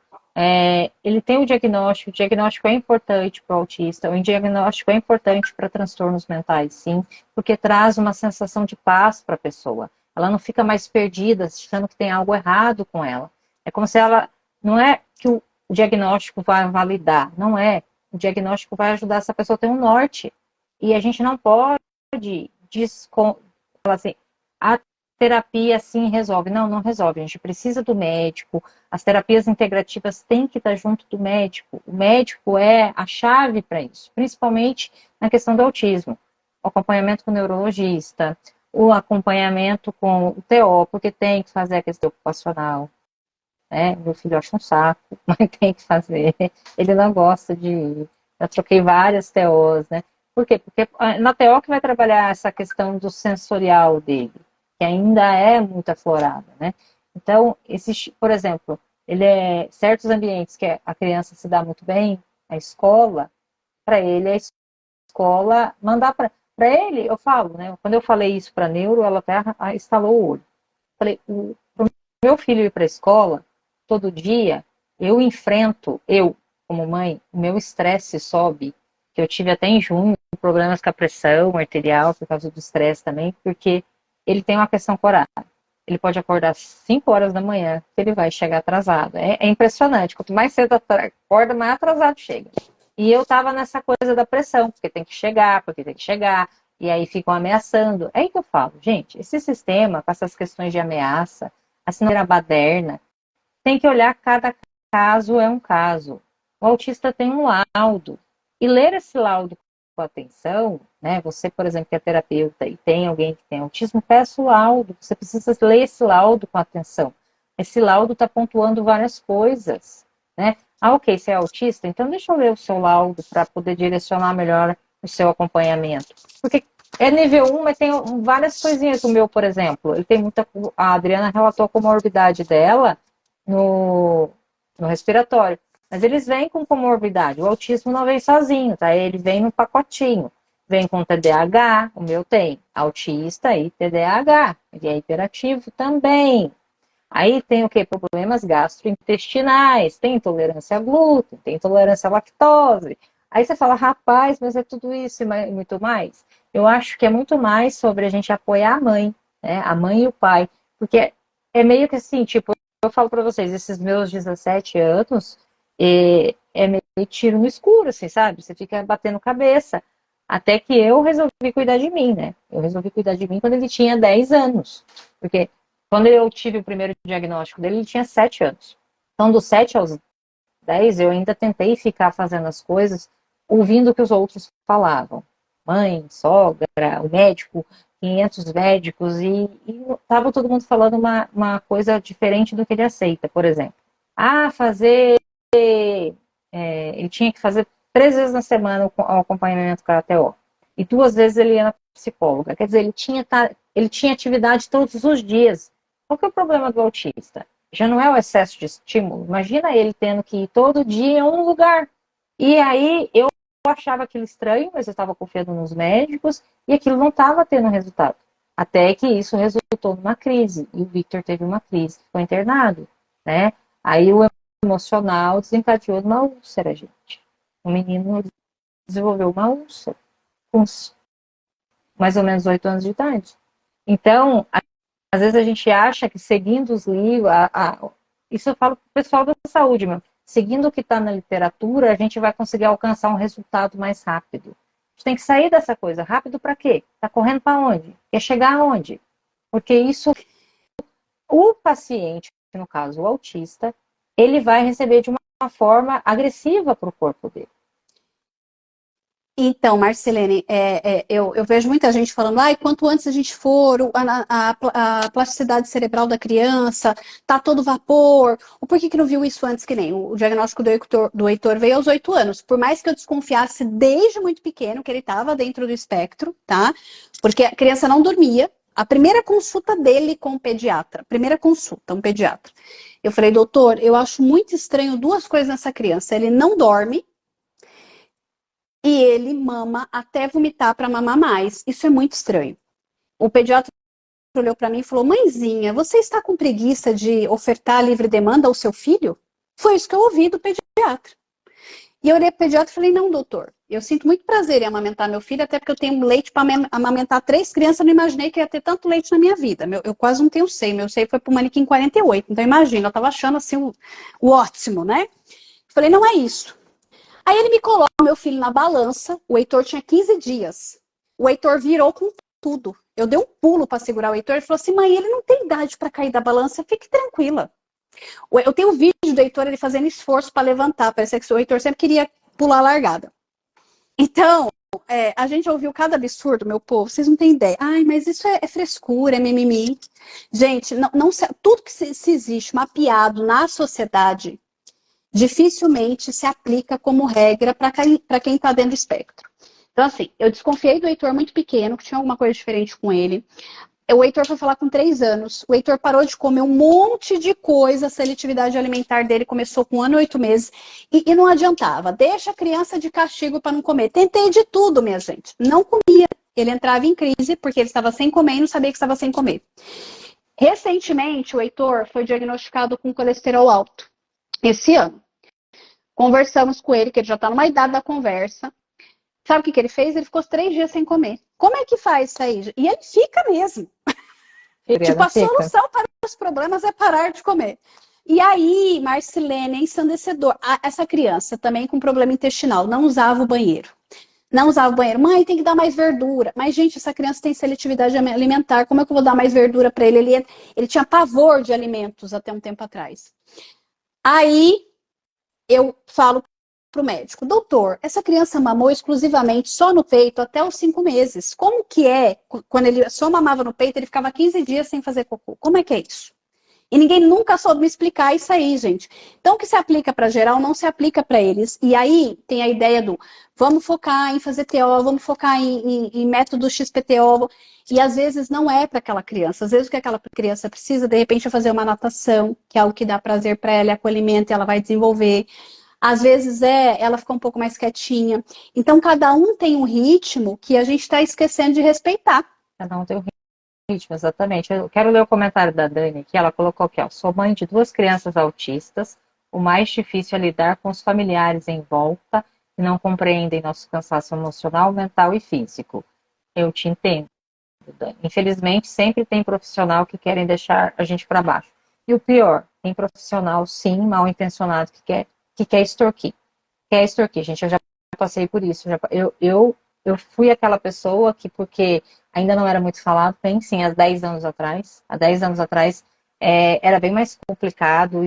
Ele tem o diagnóstico é importante para o autista, o diagnóstico é importante para transtornos mentais, sim, porque traz uma sensação de paz para a pessoa. Ela não fica mais perdida, achando que tem algo errado com ela. É como se ela, não é que o diagnóstico vai validar, não é. O diagnóstico vai ajudar essa pessoa a ter um norte. E a gente não pode falar assim, a terapia sim resolve. Não, não resolve. A gente precisa do médico. As terapias integrativas têm que estar junto do médico. O médico é a chave para isso, principalmente na questão do autismo. O acompanhamento com o neurologista, o acompanhamento com o TO, porque tem que fazer a questão ocupacional. Né? Meu filho acha um saco, mas tem que fazer. Ele não gosta de ir. Eu troquei várias TOs, né? Por quê? Porque na TO que vai trabalhar essa questão do sensorial dele, que ainda é muito aflorada, né? Então, por exemplo, certos ambientes que a criança se dá muito bem, a escola, para ele, a escola mandar para ele, eu falo, né? Quando eu falei isso para a neuro, ela até estalou o olho. Falei, pro meu filho ir para a escola, todo dia, eu, como mãe, o meu estresse sobe, que eu tive até em junho, problemas com a pressão arterial, por causa do estresse também, porque ele tem uma questão com horário. Ele pode acordar às 5 horas da manhã, que ele vai chegar atrasado. É impressionante. Quanto mais cedo acorda, mais atrasado chega. E eu tava nessa coisa da pressão, porque tem que chegar, e aí ficam ameaçando. É aí que eu falo, gente, esse sistema, com essas questões de ameaça, a síndrome baderna, tem que olhar cada caso é um caso. O autista tem um laudo. E ler esse laudo com atenção, né? Você, por exemplo, que é terapeuta e tem alguém que tem autismo, peça o laudo. Você precisa ler esse laudo com atenção. Esse laudo está pontuando várias coisas, né? Ah, ok, você é autista? Então deixa eu ler o seu laudo para poder direcionar melhor o seu acompanhamento. Porque é nível 1, mas tem várias coisinhas. O meu, por exemplo, ele tem muita. A Adriana relatou a comorbidade dela no respiratório. Mas eles vêm com comorbidade. O autismo não vem sozinho, tá? Ele vem no pacotinho. Vem com TDAH, o meu tem. Autista e TDAH. Ele é hiperativo também. Aí tem o quê? Problemas gastrointestinais, tem intolerância a glúten, tem intolerância à lactose. Aí você fala, rapaz, mas é tudo isso e muito mais. Eu acho que é muito mais sobre a gente apoiar a mãe, né? A mãe e o pai. Porque é meio que assim, tipo, eu falo para vocês, esses meus 17 anos, é meio tiro no escuro, assim, sabe? Você fica batendo cabeça. Até que eu resolvi cuidar de mim, né? Eu resolvi cuidar de mim quando ele tinha 10 anos. Porque quando eu tive o primeiro diagnóstico dele, ele tinha 7 anos. Então, dos 7 aos 10, eu ainda tentei ficar fazendo as coisas, ouvindo o que os outros falavam. Mãe, sogra, o médico, 500 médicos, e estava todo mundo falando uma coisa diferente do que ele aceita, por exemplo. Ah, ele tinha que fazer 3 vezes na semana o acompanhamento com a TO. E 2 vezes ele ia na psicóloga. Quer dizer, ele tinha atividade todos os dias. Qual que é o problema do autista? Já não é o excesso de estímulo. Imagina ele tendo que ir todo dia em um lugar. E aí eu achava aquilo estranho, mas eu estava confiando nos médicos e aquilo não estava tendo resultado. Até que isso resultou numa crise. E o Victor teve uma crise, ficou internado, né? Aí o emocional desencadeou numa úlcera, gente. O menino desenvolveu uma úlcera com mais ou menos 8 anos de idade. Então, às vezes a gente acha que seguindo os livros, isso eu falo para o pessoal da saúde mesmo, seguindo o que está na literatura, a gente vai conseguir alcançar um resultado mais rápido. A gente tem que sair dessa coisa. Rápido para quê? Está correndo para onde? Quer chegar aonde? Porque isso, o paciente, no caso o autista, ele vai receber de uma forma agressiva para o corpo dele. Então, Marcelene, eu vejo muita gente falando, quanto antes a gente for, a plasticidade cerebral da criança tá todo vapor. Por que não viu isso antes que nem? O diagnóstico do Heitor veio aos 8 anos. Por mais que eu desconfiasse desde muito pequeno que ele estava dentro do espectro, tá? Porque a criança não dormia. A primeira consulta dele com o pediatra, primeira consulta, um pediatra. Eu falei, doutor, eu acho muito estranho 2 coisas nessa criança. Ele não dorme, e ele mama até vomitar para mamar mais. Isso é muito estranho. O pediatra olhou para mim e falou, mãezinha, você está com preguiça de ofertar livre demanda ao seu filho? Foi isso que eu ouvi do pediatra. E eu olhei pro pediatra e falei, não, doutor, eu sinto muito prazer em amamentar meu filho, até porque eu tenho leite para amamentar 3 crianças, eu não imaginei que ia ter tanto leite na minha vida. Eu quase não tenho seio, meu seio foi pro manequim 48, então imagina, eu tava achando assim o ótimo, né? Falei, não é isso. Aí ele me coloca meu filho na balança, o Heitor tinha 15 dias. O Heitor virou com tudo. Eu dei um pulo para segurar o Heitor, ele falou assim, mãe, ele não tem idade para cair da balança, fique tranquila. Eu tenho um vídeo do Heitor, ele fazendo esforço para levantar, parecia que o Heitor sempre queria pular a largada. Então, a gente ouviu cada absurdo, meu povo, vocês não têm ideia. Ai, mas isso é frescura, é mimimi. Gente, tudo que se existe mapeado na sociedade dificilmente se aplica como regra para quem está dentro do espectro. Então, assim, eu desconfiei do Heitor muito pequeno, que tinha alguma coisa diferente com ele. O Heitor foi falar com 3 anos. O Heitor parou de comer um monte de coisa. A seletividade alimentar dele começou com 1 ano e 8 meses. E não adiantava. Deixa a criança de castigo para não comer. Tentei de tudo, minha gente. Não comia. Ele entrava em crise porque ele estava sem comer e não sabia que estava sem comer. Recentemente, o Heitor foi diagnosticado com colesterol alto. Esse ano. Conversamos com ele, que ele já está numa idade da conversa. Sabe o que ele fez? Ele ficou 3 dias sem comer. Como é que faz isso aí? E ele fica mesmo. Tipo, a solução para os problemas é parar de comer. E aí, Marcilene, é ensandecedor. Essa criança também com problema intestinal, não usava o banheiro. Não usava o banheiro. Mãe, tem que dar mais verdura. Mas, gente, essa criança tem seletividade alimentar. Como é que eu vou dar mais verdura para ele? Ele tinha pavor de alimentos até um tempo atrás. Aí, eu falo pro médico, doutor, essa criança mamou exclusivamente só no peito até os 5 meses. Como que é? Quando ele só mamava no peito, ele ficava 15 dias sem fazer cocô. Como é que é isso? E ninguém nunca soube me explicar isso aí, gente. Então, o que se aplica para geral não se aplica para eles. E aí tem a ideia do vamos focar em fazer TO, vamos focar em método XPTO. E às vezes não é para aquela criança. Às vezes o que aquela criança precisa, de repente, é fazer uma natação, que é algo que dá prazer para ela, é acolhimento, e ela vai desenvolver. Às vezes ela fica um pouco mais quietinha. Então, cada um tem um ritmo que a gente está esquecendo de respeitar. Cada um tem um ritmo, exatamente. Eu quero ler o comentário da Dani aqui. Ela colocou aqui, ó, sou mãe de 2 crianças autistas. O mais difícil é lidar com os familiares em volta que não compreendem nosso cansaço emocional, mental e físico. Eu te entendo, Dani. Infelizmente, sempre tem profissional que querem deixar a gente para baixo. E o pior, tem profissional, sim, mal intencionado, que quer extorquir. Quer extorquir, gente. Eu já passei por isso. Eu fui aquela pessoa que, porque ainda não era muito falado, bem, sim, há 10 anos atrás. Há 10 anos atrás era bem mais complicado.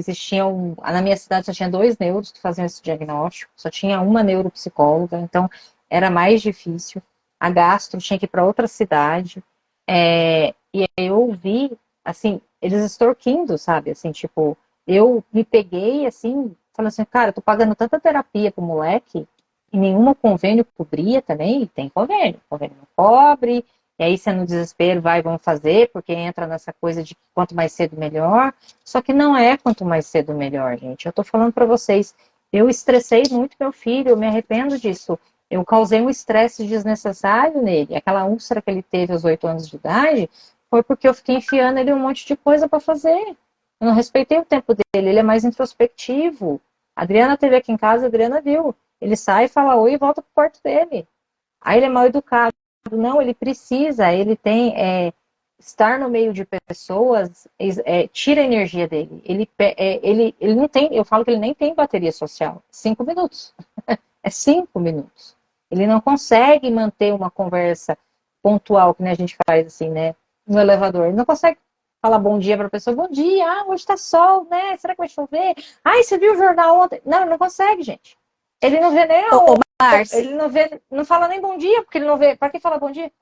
Na minha cidade só tinha 2 neuros que faziam esse diagnóstico, só tinha uma neuropsicóloga, então era mais difícil. A gastro tinha que ir para outra cidade. E aí eu vi, assim, eles extorquindo, sabe? Assim, tipo, eu me peguei, assim, falando assim, cara, eu tô pagando tanta terapia pro moleque e nenhuma convênio cobria também. Tem convênio não cobre, e aí você no desespero vamos fazer, porque entra nessa coisa de quanto mais cedo melhor. Só que não é quanto mais cedo melhor, gente. Eu tô falando para vocês, eu estressei muito meu filho, eu me arrependo disso. Eu causei um estresse desnecessário nele. Aquela úlcera que ele teve aos 8 anos de idade foi porque eu fiquei enfiando ele um monte de coisa para fazer. Eu não respeitei o tempo dele, ele é mais introspectivo. A Adriana teve aqui em casa, a Adriana viu. Ele sai, fala oi e volta pro quarto dele. Aí ele é mal educado. Não, ele precisa, ele tem estar no meio de pessoas, tira a energia dele. Ele não tem, eu falo que ele nem tem bateria social. 5 minutos. É 5 minutos. Ele não consegue manter uma conversa pontual, que nem a gente faz assim, né? No elevador. Ele não consegue falar bom dia para a pessoa. Bom dia, hoje tá sol, né? Será que vai chover? Ai, você viu o jornal ontem? Não, ele não consegue, gente. Ele não vê nem ele não vê, não fala nem bom dia, porque ele não vê. Para que falar bom dia?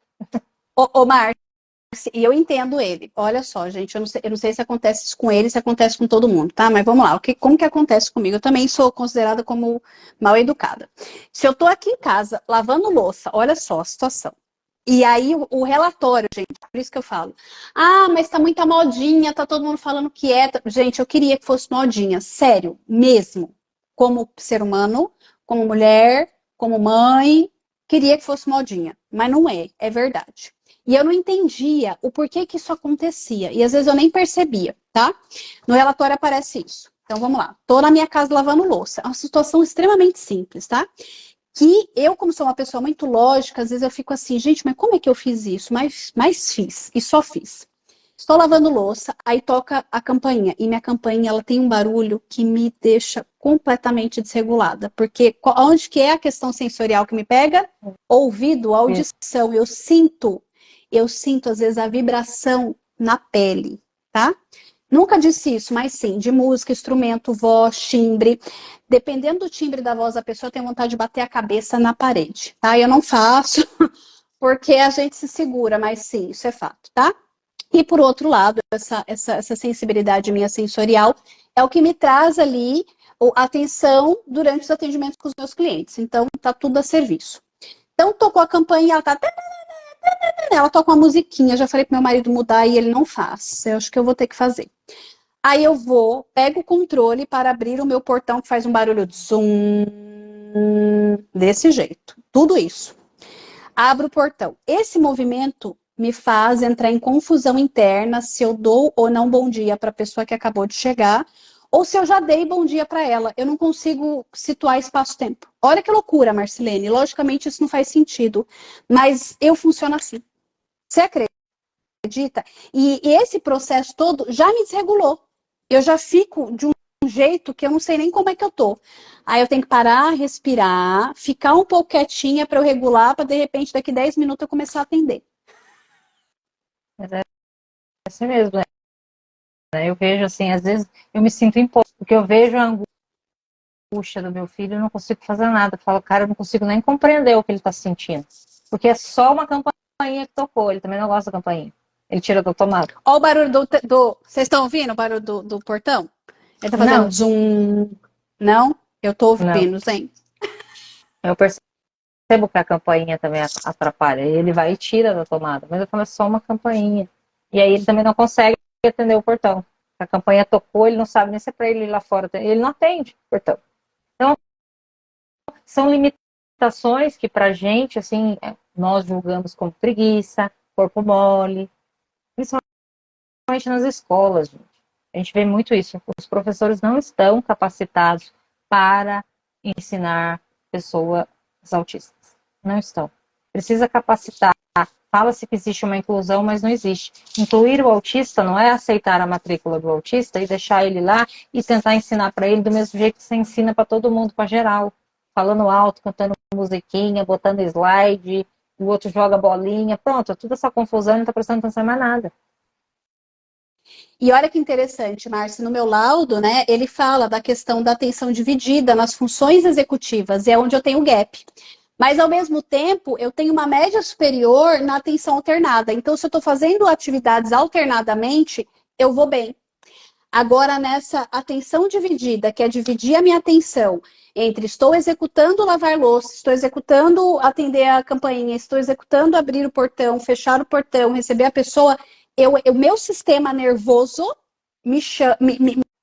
Márcio, e eu entendo ele. Olha só, gente, eu não sei se acontece isso com ele, se acontece com todo mundo, tá? Mas vamos lá, como que acontece comigo? Eu também sou considerada como mal educada. Se eu tô aqui em casa, lavando louça, olha só a situação. E aí o relatório, gente, por isso que eu falo. Ah, mas tá muita modinha, tá todo mundo falando que é. Gente, eu queria que fosse modinha, sério, mesmo. Como ser humano, como mulher, como mãe, queria que fosse modinha. Mas não é, é verdade. E eu não entendia o porquê que isso acontecia. E às vezes eu nem percebia, tá? No relatório aparece isso. Então, vamos lá. Tô na minha casa lavando louça. É uma situação extremamente simples, tá? Que eu, como sou uma pessoa muito lógica, às vezes eu fico assim, gente, mas como é que eu fiz isso? Mas fiz, e só fiz. Estou lavando louça, aí toca a campainha. E minha campainha, ela tem um barulho que me deixa completamente desregulada. Porque onde que é a questão sensorial que me pega? Ouvido, audição. Eu sinto às vezes a vibração na pele, tá? Nunca disse isso, mas sim, de música, instrumento, voz, timbre. Dependendo do timbre da voz da pessoa, eu tenho vontade de bater a cabeça na parede, tá? Eu não faço, porque a gente se segura, mas sim, isso é fato, tá? E por outro lado, essa sensibilidade minha sensorial é o que me traz ali a atenção durante os atendimentos com os meus clientes. Então, tá tudo a serviço. Então, tocou a campainha, ela toca uma musiquinha. Já falei pro meu marido mudar e ele não faz. Eu acho que eu vou ter que fazer. Aí eu pego o controle para abrir o meu portão que faz um barulho de zoom, desse jeito. Tudo isso. Abro o portão. Esse movimento me faz entrar em confusão interna se eu dou ou não bom dia para a pessoa que acabou de chegar, ou se eu já dei bom dia para ela. Eu não consigo situar espaço-tempo. Olha que loucura, Marcelene. Logicamente isso não faz sentido, mas eu funciono assim. Você acredita? E esse processo todo já me desregulou. Eu já fico de um jeito que eu não sei nem como é que eu tô. Aí eu tenho que parar, respirar, ficar um pouco quietinha para eu regular, para de repente daqui 10 minutos eu começar a atender. Mas é assim mesmo, né? Eu vejo assim, às vezes eu me sinto imposto, porque eu vejo a angústia do meu filho e não consigo fazer nada. Eu falo, cara, eu não consigo nem compreender o que ele está sentindo. Porque é só uma campainha que tocou, ele também não gosta da campainha. Ele tira do tomate. Olha o barulho do. Vocês estão ouvindo o barulho do portão? Ele tá fazendo Não, zoom. Não? Eu tô não. ouvindo, sim. Eu percebo que a campainha também atrapalha. Ele vai e tira da tomada. Mas eu falo, é só uma campainha. E aí ele também não consegue atender o portão. A campainha tocou, ele não sabe nem se é para ele ir lá fora. Ele não atende o portão. Então, são limitações que pra gente, assim, nós julgamos como preguiça, corpo mole, principalmente nas escolas, gente. A gente vê muito isso. Os professores não estão capacitados para ensinar pessoas autistas. Não estão. Precisa capacitar. Fala-se que existe uma inclusão, mas não existe. Incluir o autista não é aceitar a matrícula do autista e deixar ele lá e tentar ensinar para ele do mesmo jeito que você ensina para todo mundo, para geral. Falando alto, cantando musiquinha, botando slide, o outro joga bolinha. Pronto, toda essa confusão, não está prestando atenção em mais nada. E olha que interessante, Márcio, no meu laudo, né, ele fala da questão da atenção dividida nas funções executivas, e é onde eu tenho gap. Mas, ao mesmo tempo, eu tenho uma média superior na atenção alternada. Então, se eu estou fazendo atividades alternadamente, eu vou bem. Agora, nessa atenção dividida, que é dividir a minha atenção entre estou executando lavar louça, estou executando atender a campainha, estou executando abrir o portão, fechar o portão, receber a pessoa, o meu sistema nervoso me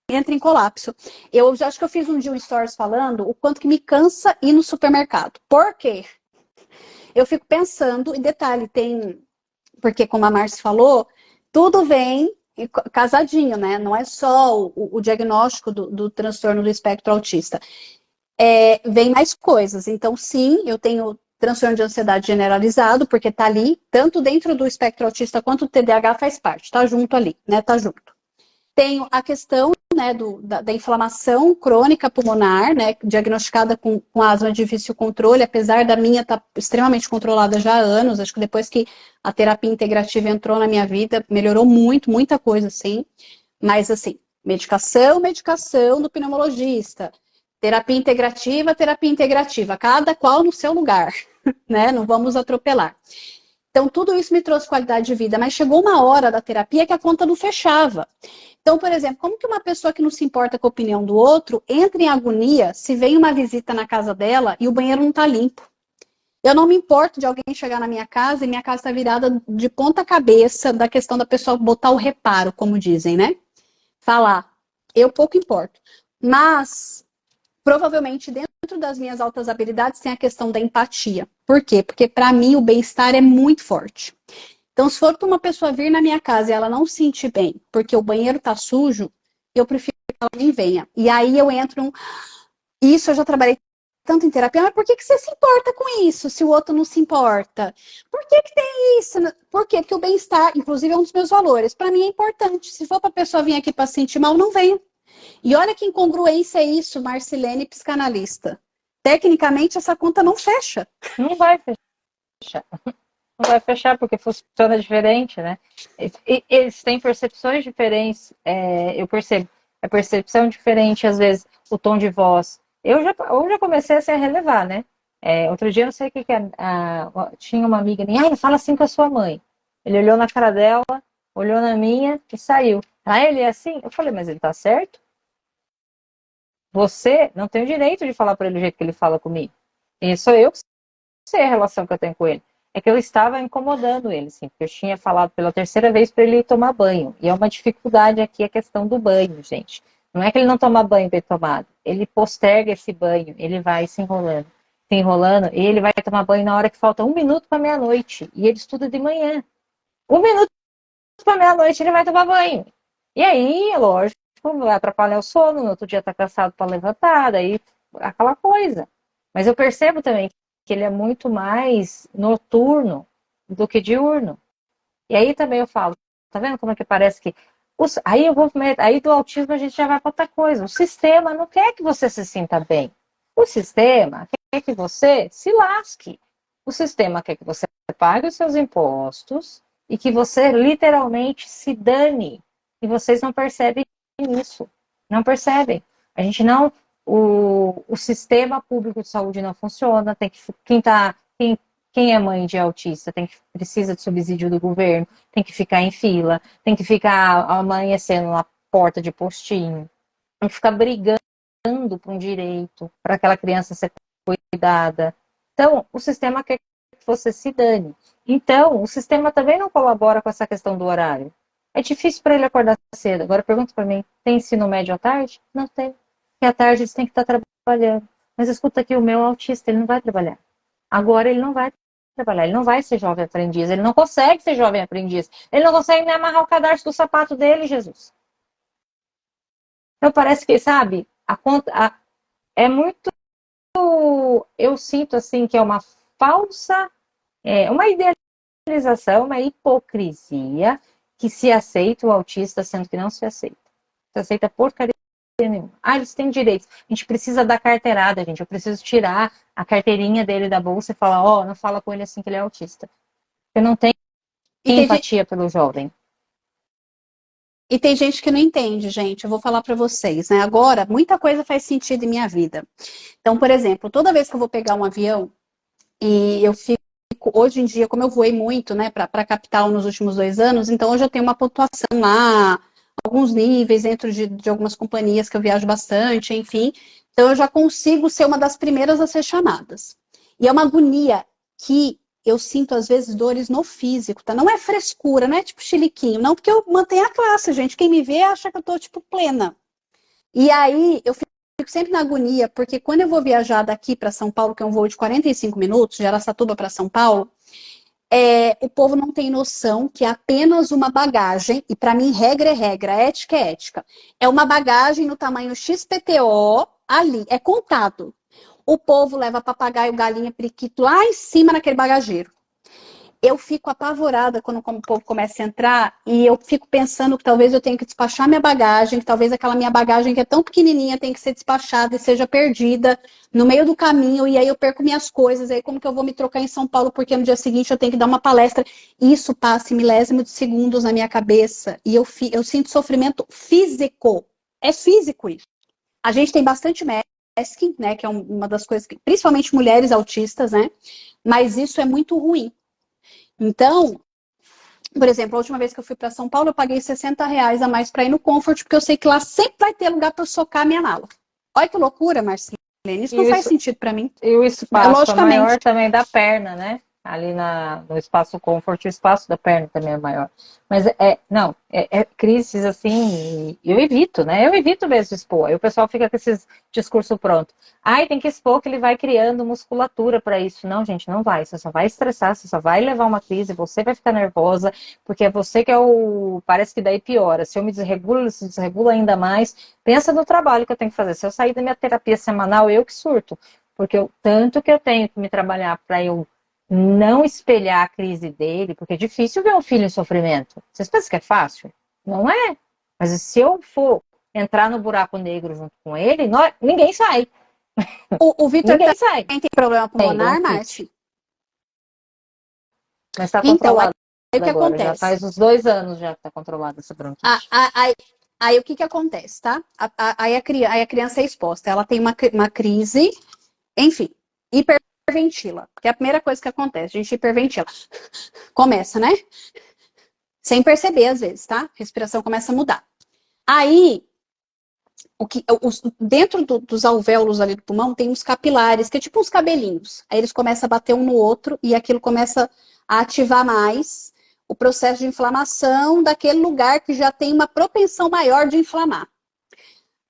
entra em colapso. Eu já acho que eu fiz um dia um stories falando o quanto que me cansa ir no supermercado. Por quê? Eu fico pensando, e detalhe, porque como a Márcia falou, tudo vem casadinho, né? Não é só o diagnóstico do transtorno do espectro autista. Vem mais coisas. Então, sim, eu tenho transtorno de ansiedade generalizado, porque tá ali, tanto dentro do espectro autista quanto o TDAH faz parte, tá junto ali, né? Tá junto. Tenho a questão, né, da inflamação crônica pulmonar, né, diagnosticada com asma de difícil controle, apesar da minha estar extremamente controlada já há anos. Acho que depois que a terapia integrativa entrou na minha vida, melhorou muito, muita coisa, assim. Mas, assim, medicação do pneumologista. Terapia integrativa. Cada qual no seu lugar, né? Não vamos atropelar. Então, tudo isso me trouxe qualidade de vida, mas chegou uma hora da terapia que a conta não fechava. Então, por exemplo, como que uma pessoa que não se importa com a opinião do outro entra em agonia se vem uma visita na casa dela e o banheiro não está limpo? Eu não me importo de alguém chegar na minha casa e minha casa está virada de ponta cabeça da questão da pessoa botar o reparo, como dizem, né? Falar. Eu pouco importo. Mas, provavelmente, dentro das minhas altas habilidades tem a questão da empatia. Por quê? Porque, para mim, o bem-estar é muito forte. Então, se for para uma pessoa vir na minha casa e ela não se sentir bem porque o banheiro tá sujo, eu prefiro que nem venha. E aí eu entro num... Isso eu já trabalhei tanto em terapia, mas por que você se importa com isso, se o outro não se importa? Por que tem isso? Por quê? Porque o bem-estar, inclusive, é um dos meus valores. Para mim é importante. Se for para a pessoa vir aqui para se sentir mal, não venha. E olha que incongruência é isso, Marcilene, psicanalista. Tecnicamente, essa conta não fecha. Não vai fechar. Não vai fechar porque funciona diferente, né? Eles têm percepções diferentes, eu percebo. A percepção diferente, às vezes, o tom de voz. Eu já comecei a se relevar, né? Outro dia, não sei o que tinha uma amiga minha, fala assim com a sua mãe. Ele olhou na cara dela, olhou na minha e saiu. Ele é assim? Eu falei, mas ele tá certo? Você não tem o direito de falar para ele do jeito que ele fala comigo. E sou eu que sei a relação que eu tenho com ele. É que eu estava incomodando ele, assim, porque eu tinha falado pela terceira vez para ele ir tomar banho. E é uma dificuldade aqui a questão do banho, gente. Não é que ele não toma banho bem tomado. Ele posterga esse banho, ele vai se enrolando, e ele vai tomar banho na hora que falta 1 minuto para meia-noite. E ele estuda de manhã. 1 minuto para meia-noite ele vai tomar banho. E aí, é lógico, vai atrapalhar o sono, no outro dia tá cansado para levantar, daí aquela coisa. Mas eu percebo também que ele é muito mais noturno do que diurno. E aí também eu falo, tá vendo como é que parece que... Aí do autismo a gente já vai para outra coisa. O sistema não quer que você se sinta bem. O sistema quer que você se lasque. O sistema quer que você pague os seus impostos e que você literalmente se dane. E vocês não percebem isso. Não percebem. A gente não... O sistema público de saúde não funciona, quem é mãe de autista precisa de subsídio do governo, tem que ficar em fila, tem que ficar amanhecendo na porta de postinho, tem que ficar brigando por um direito, para aquela criança ser cuidada. Então, o sistema quer que você se dane. Então, o sistema também não colabora com essa questão do horário. É difícil para ele acordar cedo. Agora, pergunta para mim, tem ensino médio à tarde? Não tem. Porque à tarde eles têm que estar trabalhando. Mas escuta aqui, o meu autista, ele não vai trabalhar. Agora ele não vai trabalhar, ele não vai ser jovem aprendiz, ele não consegue ser jovem aprendiz, ele não consegue nem amarrar o cadarço do sapato dele, Jesus. Então parece que, sabe, é muito... Eu sinto assim que é uma falsa, uma idealização, uma hipocrisia que se aceita o autista, sendo que não se aceita. Se aceita porcaria nenhuma. Eles têm direitos. A gente precisa da carteirada, gente. Eu preciso tirar a carteirinha dele da bolsa e falar, não fala com ele assim que ele é autista. Eu não tenho empatia pelo jovem. E tem gente que não entende, gente. Eu vou falar para vocês, né? Agora, muita coisa faz sentido em minha vida. Então, por exemplo, toda vez que eu vou pegar um avião e eu fico, hoje em dia, como eu voei muito, né, para a capital nos últimos 2 anos, então hoje eu tenho uma pontuação lá, alguns níveis dentro de algumas companhias que eu viajo bastante, enfim. Então eu já consigo ser uma das primeiras a ser chamadas. E é uma agonia que eu sinto, às vezes, dores no físico, tá? Não é frescura, não é tipo chiliquinho, não, porque eu mantenho a classe, gente. Quem me vê acha que eu tô, tipo, plena. E aí, eu fico sempre na agonia, porque quando eu vou viajar daqui para São Paulo, que é um voo de 45 minutos, de Araçatuba para São Paulo, o povo não tem noção que é apenas uma bagagem, e para mim, regra é regra, ética é ética. É uma bagagem no tamanho XPTO ali, é contado. O povo leva papagaio, galinha, periquito lá em cima naquele bagageiro. Eu fico apavorada quando o povo começa a entrar e eu fico pensando que talvez eu tenha que despachar minha bagagem, que talvez aquela minha bagagem que é tão pequenininha tenha que ser despachada e seja perdida no meio do caminho e aí eu perco minhas coisas, aí como que eu vou me trocar em São Paulo porque no dia seguinte eu tenho que dar uma palestra. Isso passa em milésimos de segundos na minha cabeça e eu sinto sofrimento físico. É físico isso. A gente tem bastante masking, né, que é uma das coisas que, principalmente mulheres autistas, né, mas isso é muito ruim. Então, por exemplo, a última vez que eu fui para São Paulo, eu paguei R$60 a mais para ir no Comfort, porque eu sei que lá sempre vai ter lugar para eu socar a minha mala. Olha que loucura, Marcilene, isso não faz sentido para mim. E o espaço é maior também da perna, né? ali no espaço comfort, o espaço da perna também é maior. Mas é crises assim, eu evito, né? Eu evito mesmo expor. Aí o pessoal fica com esse discurso pronto. Ai, tem que expor que ele vai criando musculatura para isso. Não, gente, não vai. Você só vai estressar, você só vai levar uma crise, você vai ficar nervosa, porque é você que é o. Parece que daí piora. Se eu me desregulo, ele se desregula ainda mais. Pensa no trabalho que eu tenho que fazer. Se eu sair da minha terapia semanal, eu que surto. Porque tanto que eu tenho que me trabalhar para eu não espelhar a crise dele, porque é difícil ver um filho em sofrimento. Vocês pensam que é fácil? Não é. Mas se eu for entrar no buraco negro junto com ele, ninguém sai. O Vitor Ninguém sai. tem problema Tem pulmonar, bronquite. Márcio? Mas está Então, controlado aí o que agora. Já acontece? faz uns 2 anos já que está controlada essa bronquite. Aí o que acontece, tá? Aí a criança é exposta, ela tem uma crise, enfim, hiperventila. Porque é a primeira coisa que acontece, a gente hiperventila. Começa, né? Sem perceber, às vezes, tá? A respiração começa a mudar. Aí, dentro dos alvéolos ali do pulmão, tem uns capilares, que é tipo uns cabelinhos. Aí eles começam a bater um no outro e aquilo começa a ativar mais o processo de inflamação daquele lugar que já tem uma propensão maior de inflamar.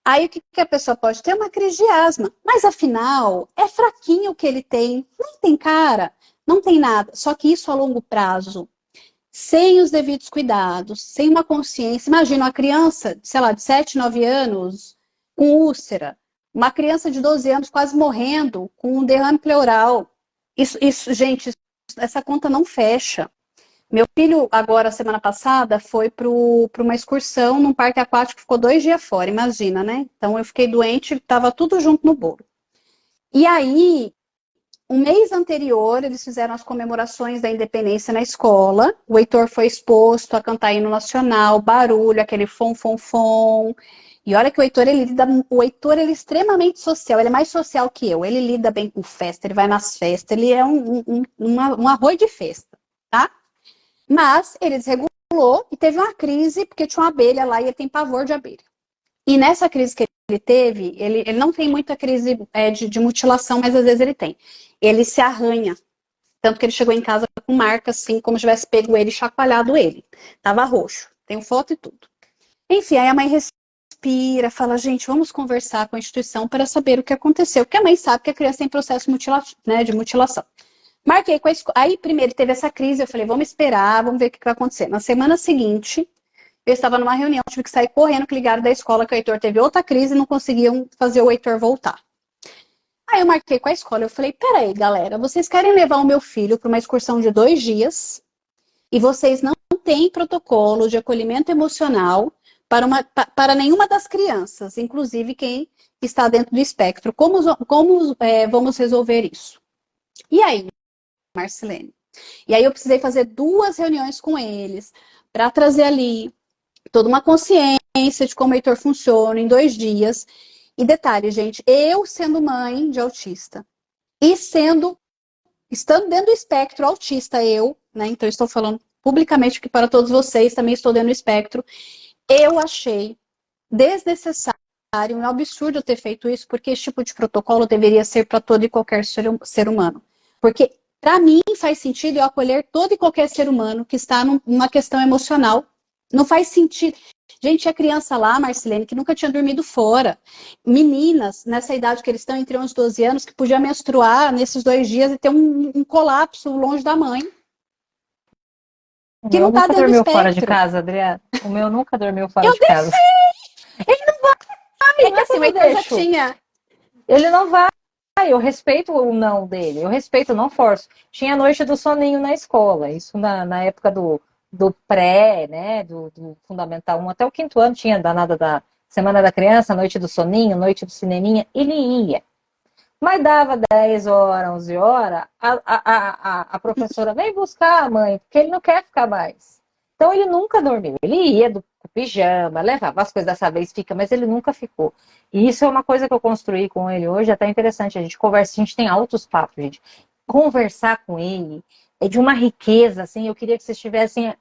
Aí o que a pessoa pode ter? Uma crise de asma. Mas afinal, é fraquinho o que ele tem. Não tem cara, não tem nada. Só que isso a longo prazo, sem os devidos cuidados, sem uma consciência. Imagina uma criança, sei lá, de 7, 9 anos, com úlcera. Uma criança de 12 anos quase morrendo com um derrame pleural. Isso, gente, essa conta não fecha. Meu filho, agora, semana passada, foi para uma excursão num parque aquático, ficou 2 dias fora, imagina, né? Então eu fiquei doente, estava tudo junto no bolo. E aí, um mês anterior, eles fizeram as comemorações da independência na escola. O Heitor foi exposto a cantar hino nacional, barulho, aquele fom, fom, fom. E olha que o Heitor ele é extremamente social, ele é mais social que eu. Ele lida bem com festa, ele vai nas festas, ele é um arroz de festa, tá? Mas ele desregulou e teve uma crise, porque tinha uma abelha lá e ele tem pavor de abelha. E nessa crise que ele teve, ele não tem muita crise de mutilação, mas às vezes ele tem. Ele se arranha. Tanto que ele chegou em casa com marca, assim, como se tivesse pego ele e chacoalhado ele. Tava roxo. Tenho foto e tudo. Enfim, aí a mãe respira, fala, gente, vamos conversar com a instituição para saber o que aconteceu. Porque a mãe sabe que a criança tem processo de mutilação. Marquei com a escola. Aí, primeiro, teve essa crise, eu falei, vamos esperar, vamos ver o que vai acontecer. Na semana seguinte, eu estava numa reunião, tive que sair correndo, que ligaram da escola que o Heitor teve outra crise e não conseguiam fazer o Heitor voltar. Aí eu marquei com a escola, eu falei, peraí, galera, vocês querem levar o meu filho para uma excursão de 2 dias e vocês não têm protocolo de acolhimento emocional para nenhuma das crianças, inclusive quem está dentro do espectro. Como vamos resolver isso? E aí, Marcelene? E aí eu precisei fazer 2 reuniões com eles para trazer ali toda uma consciência de como o Heitor funciona em 2 dias. E detalhe, gente, eu sendo mãe de autista e estando dentro do espectro autista, né? Então eu estou falando publicamente que para todos vocês também estou dentro do espectro. Eu achei desnecessário, um absurdo eu ter feito isso, porque esse tipo de protocolo deveria ser para todo e qualquer ser humano. Porque para mim faz sentido eu acolher todo e qualquer ser humano que está numa questão emocional. Não faz sentido. Gente, tinha criança lá, Marcelene, que nunca tinha dormido fora. Meninas, nessa idade que eles estão, entre 11 e 12 anos, que podiam menstruar nesses 2 dias e ter um colapso longe da mãe. O Que meu não tá nunca dentro do dormiu espectro. fora de casa, Adriana. O meu nunca dormiu fora Eu de casa. Ele não vai, É não que é que assim, eu o não Heitor já deixo. tinha. Ele não vai. Eu respeito o não dele. Eu respeito, não forço. Tinha a noite do soninho na escola. Isso na época do pré, né? Do Fundamental 1 até o 5º ano tinha danada da Semana da Criança, noite do soninho, noite do cineminha. Ele ia. Mas dava 10 horas, 11 horas, a professora vem buscar a mãe, porque ele não quer ficar mais. Então ele nunca dormiu. Ele ia do pijama, levava as coisas dessa vez, fica, mas ele nunca ficou. E isso é uma coisa que eu construí com ele hoje, até interessante. A gente conversa, a gente tem altos papos, gente. Conversar com ele é de uma riqueza, assim. Eu queria que vocês tivessem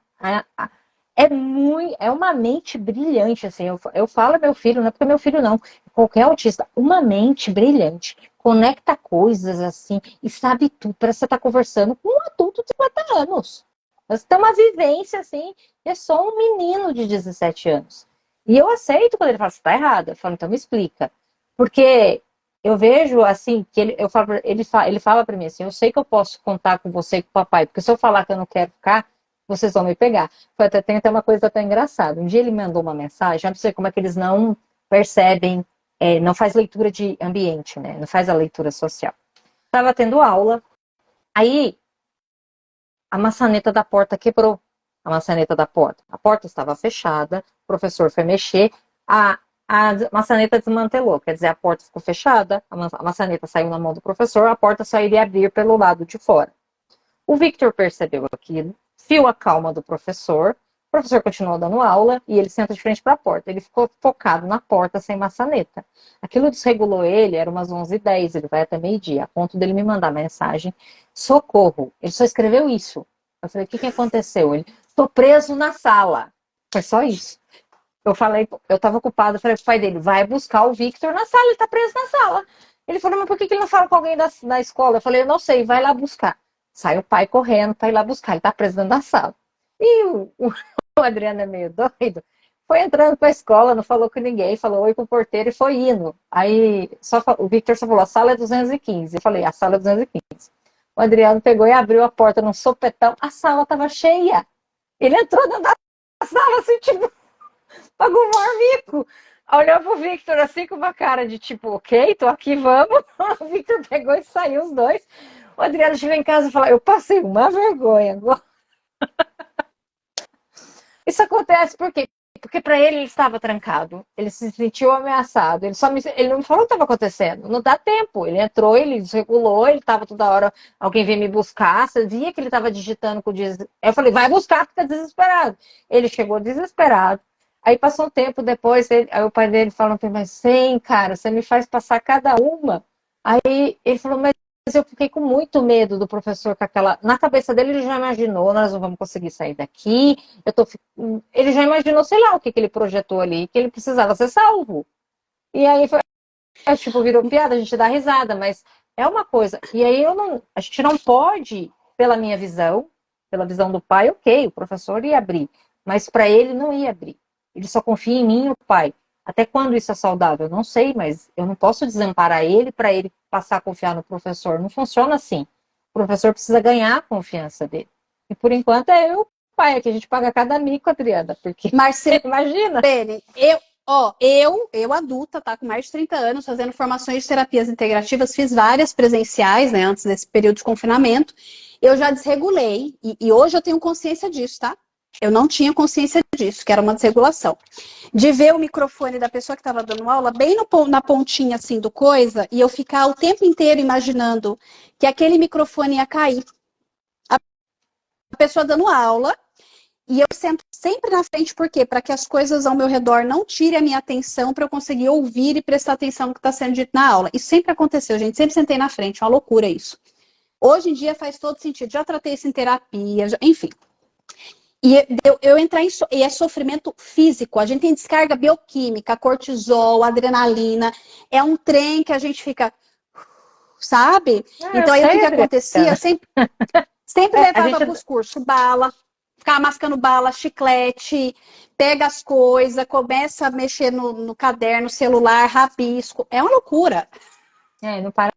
É uma mente brilhante, assim, eu falo meu filho, não é porque meu filho não, qualquer autista, uma mente brilhante, conecta coisas assim, e sabe tudo, parece que você tá conversando com um adulto de 50 anos. Você tem uma vivência, assim, é só um menino de 17 anos. E eu aceito quando ele fala, você tá errado, eu falo, então me explica. Porque eu vejo, assim, que ele fala pra mim assim, eu sei que eu posso contar com você e com o papai, porque se eu falar que eu não quero ficar, vocês vão me pegar. Tem até uma coisa até engraçada. Um dia ele mandou uma mensagem, não sei como é que eles não percebem, não faz leitura de ambiente, né? Não faz a leitura social. Estava tendo aula, aí a maçaneta da porta quebrou. A maçaneta da porta. A porta estava fechada, o professor foi mexer, a maçaneta desmantelou, quer dizer, a porta ficou fechada, a maçaneta saiu na mão do professor, a porta só iria abrir pelo lado de fora. O Victor percebeu aquilo, viu a calma do professor, o professor continuou dando aula e ele senta de frente para a porta. Ele ficou focado na porta sem maçaneta. Aquilo desregulou ele, era umas 11h10, ele vai até meio-dia, a ponto dele me mandar mensagem, socorro. Ele só escreveu isso. Eu falei, o que aconteceu? Ele, estou preso na sala. Foi só isso. Eu falei, eu estava ocupado, falei pro pai dele, vai buscar o Victor na sala, ele está preso na sala. Ele falou, mas por que ele não fala com alguém da escola? Eu falei, eu não sei, vai lá buscar. Sai o pai correndo para ir lá buscar, ele tá preso dentro da sala. E o Adriano é meio doido, foi entrando para a escola, não falou com ninguém, falou oi pro porteiro e foi indo. Aí o Victor só falou, a sala é 215. Eu falei, a sala é 215. O Adriano pegou e abriu a porta num sopetão, a sala estava cheia. Ele entrou dentro da sala assim, tipo, pagou um maior mico. Olhou pro Victor assim com uma cara de tipo, ok, tô aqui, vamos. O Victor pegou e saiu os dois. O Adriano chegou em casa e falou, eu passei uma vergonha agora. Isso acontece por quê? Porque para ele estava trancado, ele se sentiu ameaçado, ele não me falou o que estava acontecendo, não dá tempo. Ele entrou, ele desregulou, ele estava toda hora, alguém veio me buscar, você via que ele estava digitando com o eu falei, vai buscar porque está desesperado. Ele chegou desesperado. Aí passou um tempo depois, aí o pai dele falou, mas sim, cara, você me faz passar cada uma. Aí ele falou, mas eu fiquei com muito medo do professor com aquela. Na cabeça dele, ele já imaginou, nós não vamos conseguir sair daqui. Ele já imaginou, sei lá, o que ele projetou ali, que ele precisava ser salvo. E aí foi, tipo, virou piada, a gente dá risada, mas é uma coisa. E aí a gente não pode, pela minha visão, pela visão do pai, ok, o professor ia abrir, mas para ele não ia abrir. Ele só confia em mim, o pai. Até quando isso é saudável? Eu não sei, mas eu não posso desamparar ele para ele passar a confiar no professor. Não funciona assim. O professor precisa ganhar a confiança dele. E por enquanto é eu, o pai, é que a gente paga cada mico, Adriana, porque Marcelo, imagina. Eu adulta, tá, com mais de 30 anos, fazendo formações de terapias integrativas, fiz várias presenciais, né, antes desse período de confinamento. Eu já desregulei, e hoje eu tenho consciência disso, tá? Eu não tinha consciência disso, que era uma desregulação. De ver o microfone da pessoa que estava dando aula bem na pontinha, assim, do coisa, e eu ficar o tempo inteiro imaginando que aquele microfone ia cair. A pessoa dando aula, e eu sento sempre na frente, por quê? Para que as coisas ao meu redor não tirem a minha atenção, para eu conseguir ouvir e prestar atenção no que está sendo dito na aula. Isso sempre aconteceu, gente. Sempre sentei na frente. É uma loucura isso. Hoje em dia faz todo sentido. Já tratei isso em terapia, enfim. E eu entrar e é sofrimento físico. A gente tem descarga bioquímica, cortisol, adrenalina. É um trem que a gente fica, sabe? Então aí o que acontecia? Sempre levava para os cursos bala, ficava mascando bala, chiclete, pega as coisas, começa a mexer no caderno, celular, rabisco. É uma loucura. Não para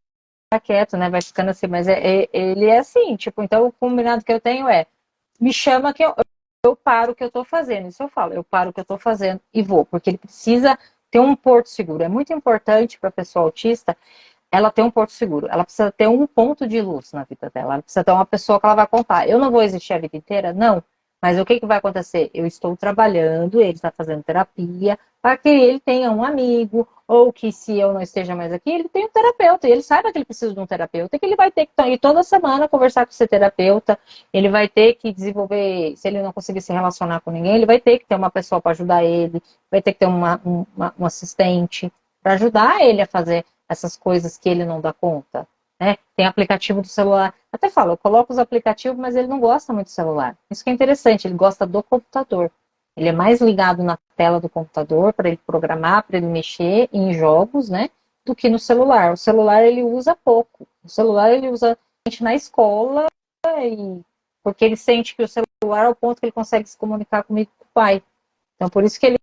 quieto, né? Vai ficando assim, mas ele é assim, tipo, então o combinado que eu tenho é, me chama que eu paro o que eu tô fazendo. Isso eu falo, eu paro o que eu tô fazendo e vou, porque ele precisa ter um porto seguro. É muito importante para a pessoa autista ela ter um porto seguro. Ela precisa ter um ponto de luz na vida dela. Ela precisa ter uma pessoa que ela vai contar. Eu não vou existir a vida inteira? Não. Mas o que vai acontecer? Eu estou trabalhando, ele está fazendo terapia, para que ele tenha um amigo, ou que se eu não esteja mais aqui, ele tenha um terapeuta. E ele saiba que ele precisa de um terapeuta, e que ele vai ter que ir toda semana conversar com esse terapeuta. Ele vai ter que desenvolver, se ele não conseguir se relacionar com ninguém, ele vai ter que ter uma pessoa para ajudar ele, vai ter que ter um assistente para ajudar ele a fazer essas coisas que ele não dá conta. Né? Tem aplicativo do celular. Até falo, eu coloco os aplicativos, mas ele não gosta muito do celular. Isso que é interessante, ele gosta do computador. Ele é mais ligado na tela do computador para ele programar, para ele mexer em jogos, né? Do que no celular. O celular ele usa pouco. O celular ele usa na escola e porque ele sente que o celular é o ponto que ele consegue se comunicar comigo com o pai. Então por isso que ele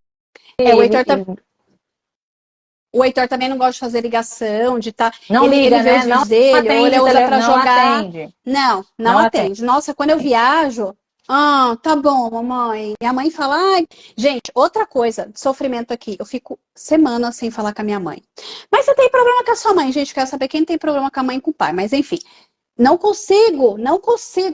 O Heitor também não gosta de fazer ligação, de estar. não Ele liga, vê os né? vídeos Não dele, ou ele atende, usa para não jogar. atende. Não atende. Nossa, quando eu viajo, tá bom, mamãe. Minha mãe fala, ai, gente, outra coisa, de sofrimento aqui. Eu fico semanas sem falar com a minha mãe. Mas você tem problema com a sua mãe, gente? Eu quero saber quem tem problema com a mãe e com o pai. Mas enfim, não consigo,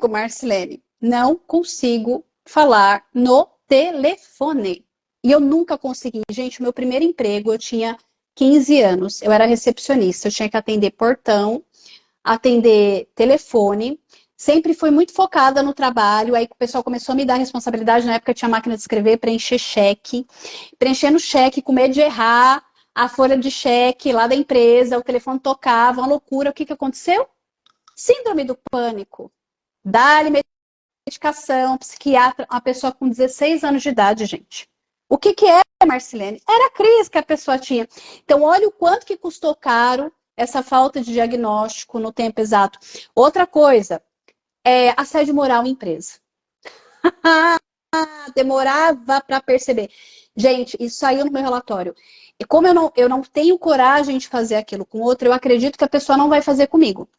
Marcilene. Não consigo falar no telefone. E eu nunca consegui. Gente, o meu primeiro emprego, eu tinha 15 anos. Eu era recepcionista. Eu tinha que atender portão, atender telefone. Sempre fui muito focada no trabalho. Aí o pessoal começou a me dar responsabilidade. Na época tinha máquina de escrever, preencher cheque. Preenchendo cheque, com medo de errar a folha de cheque lá da empresa. O telefone tocava, uma loucura. O que aconteceu? Síndrome do pânico. Dá-lhe medicação, psiquiatra, uma pessoa com 16 anos de idade, gente. O que é, Marcilene? Era a crise que a pessoa tinha. Então, olha o quanto que custou caro essa falta de diagnóstico no tempo exato. Outra coisa, assédio moral em empresa. Demorava para perceber. Gente, isso saiu no meu relatório. E como eu não tenho coragem de fazer aquilo com outro, eu acredito que a pessoa não vai fazer comigo.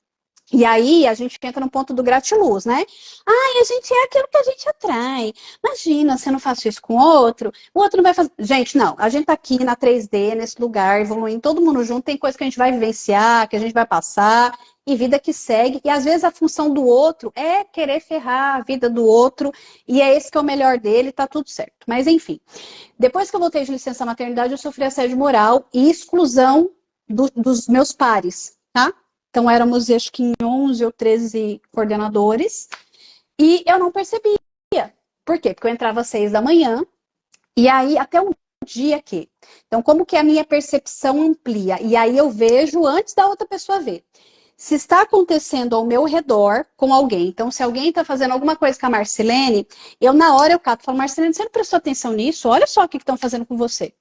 E aí a gente entra no ponto do gratiluz, né? Ai, a gente é aquilo que a gente atrai. Imagina, se eu não faço isso com o outro não vai fazer. Gente, não, a gente tá aqui na 3D, nesse lugar, evoluindo todo mundo junto, tem coisa que a gente vai vivenciar, que a gente vai passar, e vida que segue. E às vezes a função do outro é querer ferrar a vida do outro, e é esse que é o melhor dele, tá tudo certo. Mas enfim, depois que eu voltei de licença maternidade, eu sofri assédio moral e exclusão dos meus pares, tá? Então, éramos, acho que, em 11 ou 13 coordenadores. E eu não percebia. Por quê? Porque eu entrava às 6 da manhã. E aí, até um dia que... Então, como que a minha percepção amplia? E aí, eu vejo antes da outra pessoa ver. Se está acontecendo ao meu redor com alguém. Então, se alguém está fazendo alguma coisa com a Marcilene, eu, na hora, eu cato e falo, Marcilene, você não prestou atenção nisso? Olha só o que estão fazendo com você.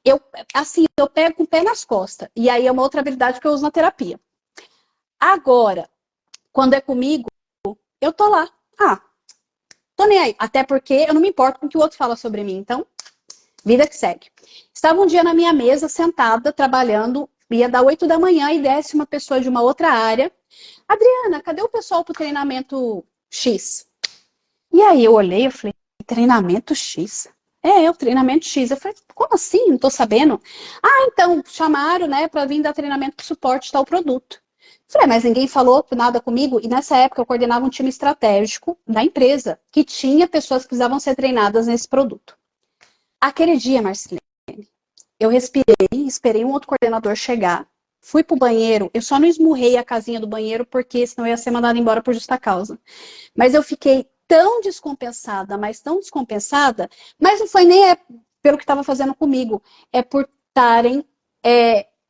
Eu pego com o pé nas costas. E aí, é uma outra habilidade que eu uso na terapia. Agora, quando é comigo, eu tô lá. Tô nem aí. Até porque eu não me importo com o que o outro fala sobre mim. Então, vida que segue. Estava um dia na minha mesa, sentada, trabalhando. Ia dar 8 da manhã e desce uma pessoa de uma outra área. Adriana, cadê o pessoal pro treinamento X? E aí eu olhei e falei, treinamento X? O treinamento X. Eu falei, como assim? Não tô sabendo. Então, chamaram, né, para vir dar treinamento de suporte tal produto. Falei, mas ninguém falou nada comigo. E nessa época eu coordenava um time estratégico da empresa, que tinha pessoas que precisavam ser treinadas nesse produto. Aquele dia, Marcelo, eu respirei, esperei um outro coordenador chegar, fui pro banheiro, eu só não esmurrei a casinha do banheiro, porque senão eu ia ser mandada embora por justa causa. Mas eu fiquei tão descompensada, mas não foi nem pelo que estava fazendo comigo, é por estarem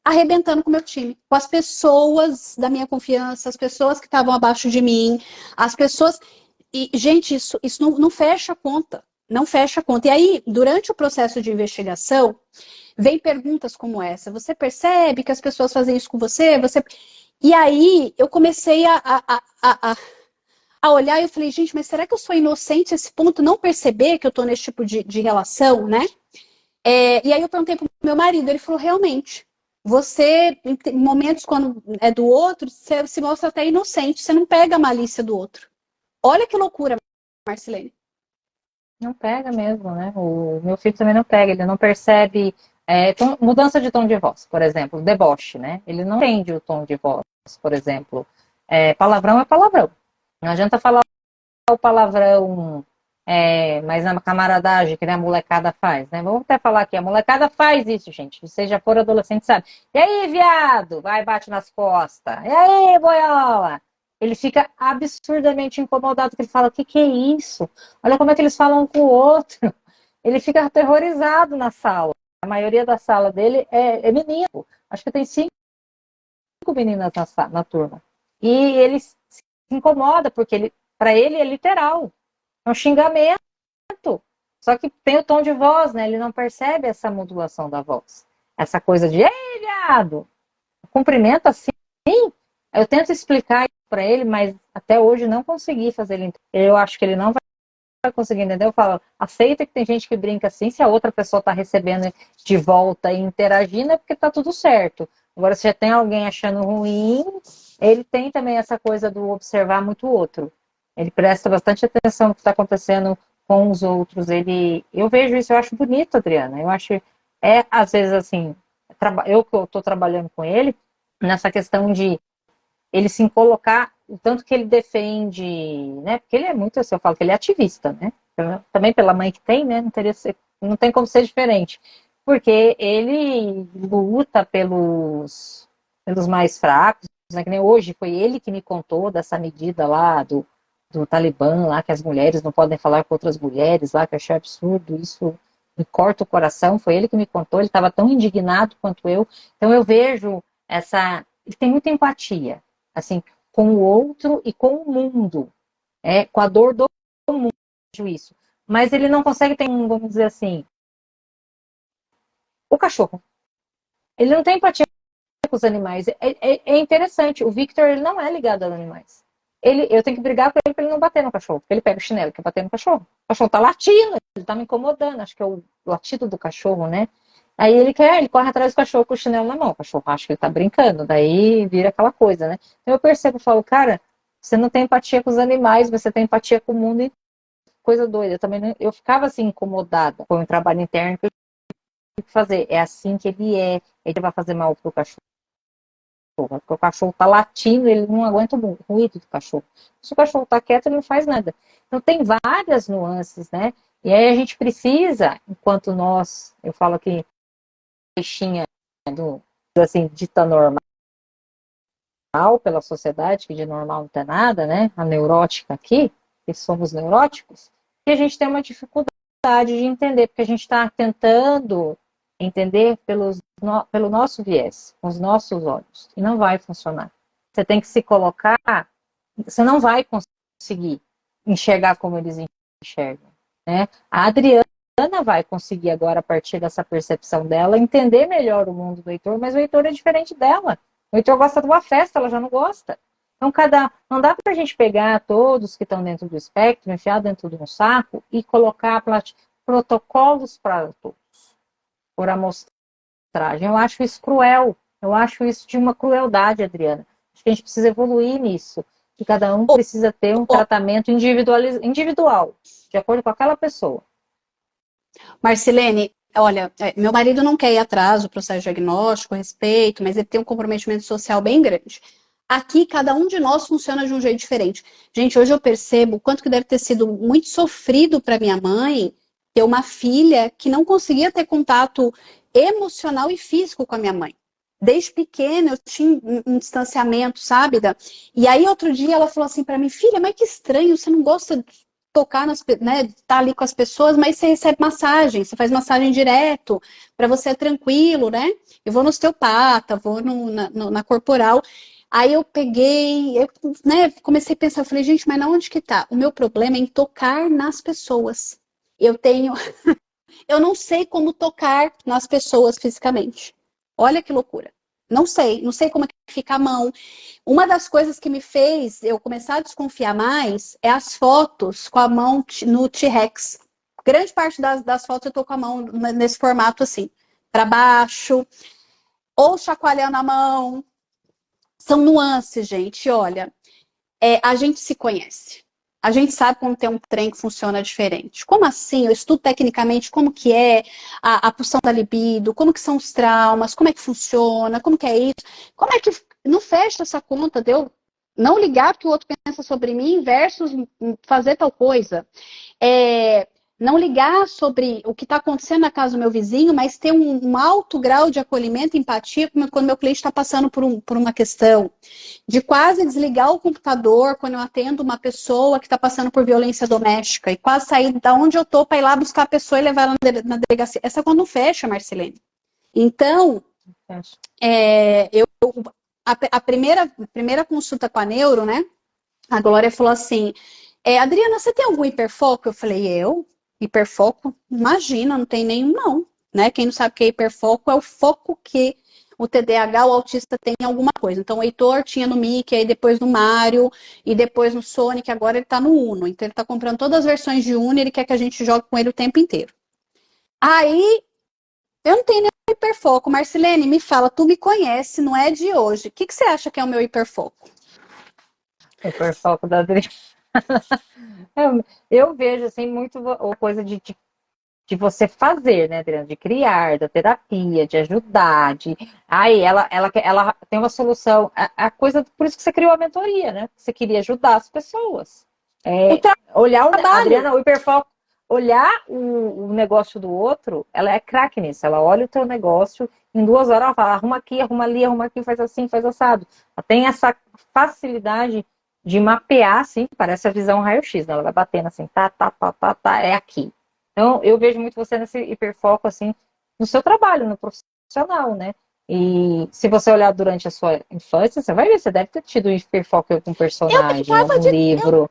arrebentando com o meu time, com as pessoas da minha confiança, as pessoas que estavam abaixo de mim, as pessoas... E, gente, isso não fecha a conta. Não fecha a conta. E aí, durante o processo de investigação, vem perguntas como essa. Você percebe que as pessoas fazem isso com você? E aí, eu comecei a olhar e eu falei, gente, mas será que eu sou inocente a esse ponto? Não perceber que eu tô nesse tipo de relação, né? E aí eu perguntei pro meu marido, ele falou, realmente, você, em momentos quando é do outro, você se mostra até inocente, você não pega a malícia do outro. Olha que loucura, Marcilene. Não pega mesmo, né? O meu filho também não pega, ele não percebe mudança de tom de voz, por exemplo, deboche, né? Ele não entende o tom de voz, por exemplo. Palavrão é palavrão. Não adianta falar o palavrão, mas na camaradagem que a molecada faz, né? Vamos até falar aqui, a molecada faz isso, gente. Vocês já foram adolescentes, sabe? E aí, viado? Vai, bate nas costas. E aí, boiola? Ele fica absurdamente incomodado, porque ele fala, o que é isso? Olha como é que eles falam um com o outro. Ele fica aterrorizado na sala. A maioria da sala dele é menino. Acho que tem 5 meninas na turma. E ele se incomoda, porque para ele é literal. É um xingamento. Só que tem o tom de voz, né? Ele não percebe essa modulação da voz. Essa coisa de, ei, viado! Cumprimento assim. Eu tento explicar isso para ele, mas até hoje não consegui fazer ele entender. Eu acho que ele não vai conseguir entender. Eu falo, aceita que tem gente que brinca assim, se a outra pessoa está recebendo de volta e interagindo, é porque tá tudo certo. Agora, se já tem alguém achando ruim, ele tem também essa coisa do observar muito o outro. Ele presta bastante atenção no que está acontecendo com os outros. Eu vejo isso, eu acho bonito, Adriana. Eu acho, às vezes assim, eu que estou trabalhando com ele, nessa questão de ele se colocar, o tanto que ele defende, né? Porque ele é muito, assim, eu falo que ele é ativista, né? Também pela mãe que tem, né? Não tem como ser diferente. Porque ele luta pelos mais fracos, né? Que nem hoje foi ele que me contou dessa medida lá do Talibã, lá que as mulheres não podem falar com outras mulheres, lá que eu achei absurdo, isso me corta o coração, foi ele que me contou, ele estava tão indignado quanto eu. Então eu vejo ele tem muita empatia, assim, com o outro e com o mundo, com a dor do mundo, isso. Mas ele não consegue ter, vamos dizer assim, o cachorro. Ele não tem empatia com os animais. É interessante, o Victor, ele não é ligado aos animais. Eu tenho que brigar com ele para ele não bater no cachorro, porque ele pega o chinelo e quer bater no cachorro. O cachorro tá latindo, ele tá me incomodando, acho que é o latido do cachorro, né? Aí ele corre atrás do cachorro com o chinelo na mão. O cachorro acha que ele tá brincando, daí vira aquela coisa, né? Então eu percebo, eu falo, cara, você não tem empatia com os animais, você tem empatia com o mundo e coisa doida. Eu ficava assim incomodada com o trabalho interno que eu tive que fazer. É assim que ele vai fazer mal pro cachorro. Porque o cachorro tá latindo, ele não aguenta o ruído do cachorro. Se o cachorro tá quieto, ele não faz nada. Então tem várias nuances, né? E aí a gente precisa, enquanto eu falo aqui, caixinha assim, dita normal pela sociedade, que de normal não tem nada, né? A neurótica aqui, que somos neuróticos, e a gente tem uma dificuldade de entender, porque a gente está tentando entender pelo nosso viés, com os nossos olhos, e não vai funcionar. Você tem que se colocar, você não vai conseguir enxergar como eles enxergam, né? A Adriana vai conseguir agora, a partir dessa percepção dela, entender melhor o mundo do Heitor, mas o Heitor é diferente dela. O Heitor gosta de uma festa, ela já não gosta. Então, não dá para a gente pegar todos que estão dentro do espectro, enfiar dentro de um saco e colocar protocolos para todos, por amostragem. Eu acho isso cruel. Eu acho isso de uma crueldade, Adriana. Acho que a gente precisa evoluir nisso. Que cada um precisa ter um tratamento individual, de acordo com aquela pessoa. Marcilene, olha, meu marido não quer ir atrás do processo diagnóstico, respeito, mas ele tem um comprometimento social bem grande. Aqui, cada um de nós funciona de um jeito diferente. Gente, hoje eu percebo o quanto que deve ter sido muito sofrido para minha mãe ter uma filha que não conseguia ter contato emocional e físico com a minha mãe. Desde pequena eu tinha um distanciamento, sabe? E aí outro dia ela falou assim para mim, filha, mas que estranho, você não gosta de tocar né, tá ali com as pessoas, mas você recebe massagem, você faz massagem direto, para você é tranquilo, né? Eu vou no osteopata, vou na corporal. Aí eu peguei, né, comecei a pensar, eu falei, gente, mas na onde que tá? O meu problema é em tocar nas pessoas. Eu não sei como tocar nas pessoas fisicamente. Olha que loucura. Não sei como é que fica a mão. Uma das coisas que me fez eu começar a desconfiar mais é as fotos com a mão no T-Rex. Grande parte das fotos eu tô com a mão nesse formato assim, para baixo, ou chacoalhando a mão. São nuances, gente. Olha, a gente se conhece. A gente sabe como tem um trem que funciona diferente. Como assim? Eu estudo tecnicamente como que é a pulsão da libido, como que são os traumas, como é que funciona, como que é isso. Como é que não fecha essa conta de eu não ligar o que o outro pensa sobre mim versus fazer tal coisa. Não ligar sobre o que está acontecendo na casa do meu vizinho, mas ter um alto grau de acolhimento e empatia quando meu cliente está passando por uma questão. De quase desligar o computador quando eu atendo uma pessoa que está passando por violência doméstica e quase sair da onde eu estou para ir lá buscar a pessoa e levar ela na delegacia. Essa conta não fecha, Marcelene. Então, a primeira consulta com a neuro, né? A Glória falou assim, Adriana, você tem algum hiperfoco? Eu falei, eu? Hiperfoco? Imagina, não tem nenhum não, né? Quem não sabe o que é hiperfoco é o foco que o TDAH, o autista, tem em alguma coisa. Então, o Heitor tinha no Mickey, aí depois no Mario, e depois no Sonic, agora ele tá no Uno. Então, ele tá comprando todas as versões de Uno e ele quer que a gente jogue com ele o tempo inteiro. Aí, eu não tenho nenhum hiperfoco. Marcilene, me fala, tu me conhece, não é de hoje. O que, que você acha que é o meu hiperfoco? Hiperfoco da Adri. Eu vejo, assim, muito coisa de você fazer, né, Adriana? De criar, da terapia, de ajudar, de... Aí ela tem uma solução. A coisa, por isso que você criou a mentoria, né? Você queria ajudar as pessoas. O Olhar trabalho. Adriana, o hiperfoco, olhar o negócio do outro, ela é craque nisso. Ela olha o teu negócio, em 2 horas ela fala, arruma aqui, arruma ali, arruma aqui, faz assim, faz assado. Ela tem essa facilidade de mapear, assim, parece a visão raio-x, né? Ela vai batendo assim, tá, é aqui. Então, eu vejo muito você nesse hiperfoco, assim, no seu trabalho, no profissional, né? E se você olhar durante a sua infância, você vai ver, você deve ter tido hiperfoco em algum Eu personagem, em brincava algum de, livro.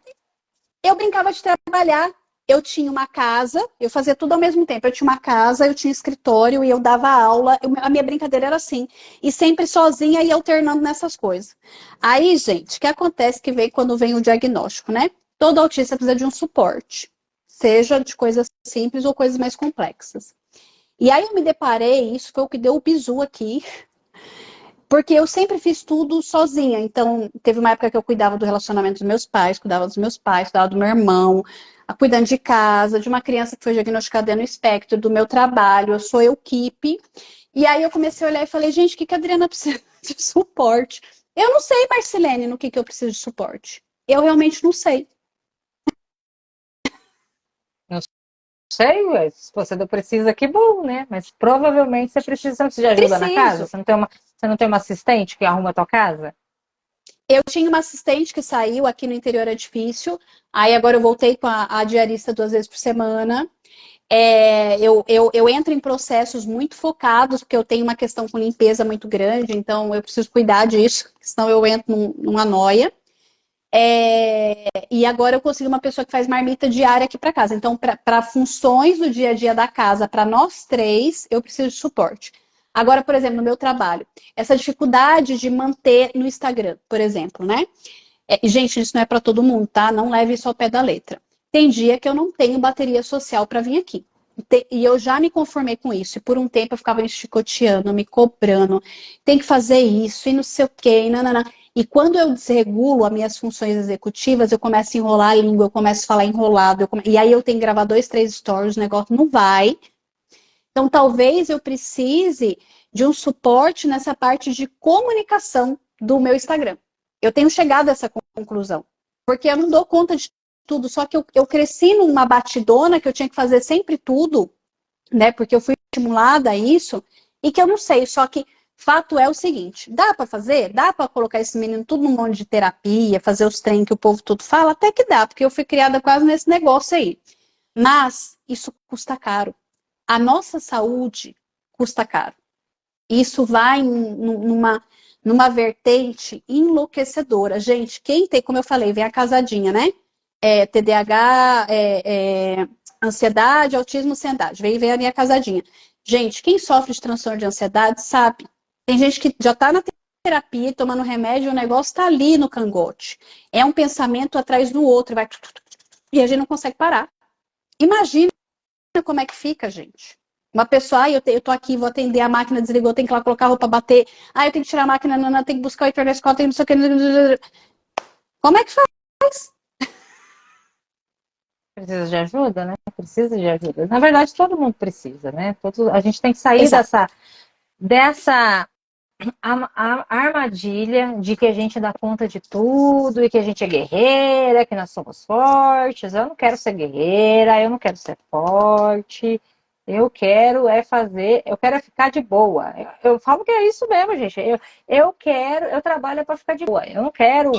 eu brincava de trabalhar. Eu tinha uma casa, eu fazia tudo ao mesmo tempo. Eu tinha uma casa, eu tinha escritório e eu dava aula. A minha brincadeira era assim. E sempre sozinha e alternando nessas coisas. Aí, gente, o que acontece que vem quando vem o diagnóstico, né? Todo autista precisa de um suporte. Seja de coisas simples ou coisas mais complexas. E aí eu me deparei, isso foi o que deu o bizu aqui, porque eu sempre fiz tudo sozinha. Então, teve uma época que eu cuidava do relacionamento dos meus pais, cuidava do meu irmão, cuidando de casa, de uma criança que foi diagnosticada no espectro, do meu trabalho, eu sou equipe. E aí eu comecei a olhar e falei, gente, o que a Adriana precisa de suporte? Eu não sei, Marcelene, no que eu preciso de suporte. Eu realmente não sei. Não sei, ué, se você não precisa, que bom, né? Mas provavelmente você precisa de ajuda na casa? Preciso. Você não tem uma assistente que arruma a tua casa? Eu tinha uma assistente que saiu, aqui no interior é difícil. Aí agora eu voltei com a diarista 2 vezes por semana. Eu entro em processos muito focados, porque eu tenho uma questão com limpeza muito grande, então eu preciso cuidar disso, senão eu entro numa noia. E agora eu consigo uma pessoa que faz marmita diária aqui para casa. Então, para funções do dia a dia da casa, para nós três, eu preciso de suporte. Agora, por exemplo, no meu trabalho, essa dificuldade de manter no Instagram, por exemplo, né? Gente, isso não é para todo mundo, tá? Não leve isso ao pé da letra. Tem dia que eu não tenho bateria social para vir aqui. E eu já me conformei com isso. E por um tempo eu ficava me chicoteando, me cobrando. Tem que fazer isso e não sei o quê. E, nanana. E quando eu desregulo as minhas funções executivas, eu começo a enrolar a língua, eu começo a falar enrolado. E aí eu tenho que gravar 2, 3 stories, o negócio não vai. Então talvez eu precise de um suporte nessa parte de comunicação do meu Instagram. Eu tenho chegado a essa conclusão. Porque eu não dou conta de tudo, só que eu cresci numa batidona que eu tinha que fazer sempre tudo, né? Porque eu fui estimulada a isso, e que eu não sei, só que fato é o seguinte: dá para fazer? Dá para colocar esse menino tudo num monte de terapia, fazer os treinos que o povo tudo fala? Até que dá, porque eu fui criada quase nesse negócio aí. Mas isso custa caro. A nossa saúde custa caro. Isso vai numa vertente enlouquecedora. Gente, quem tem, como eu falei, vem a casadinha, né? TDAH, ansiedade, autismo, ansiedade. Vem a minha casadinha. Gente, quem sofre de transtorno de ansiedade sabe. Tem gente que já está na terapia, tomando remédio, e o negócio está ali no cangote. É um pensamento atrás do outro, vai e a gente não consegue parar. Imagina como é que fica, gente. Uma pessoa, eu tô aqui, vou atender, a máquina desligou, tem que ir lá colocar a roupa, bater. Eu tenho que tirar a máquina, não, tem que buscar o Heitor na escola, tem não sei o que. Como é que faz? Precisa de ajuda, né? Precisa de ajuda. Na verdade, todo mundo precisa, né? A gente tem que sair Exato. dessa armadilha de que a gente dá conta de tudo e que a gente é guerreira, que nós somos fortes. Eu não quero ser guerreira, eu não quero ser forte. Eu quero ficar de boa. Eu falo que é isso mesmo, gente. Eu trabalho para ficar de boa. Eu não quero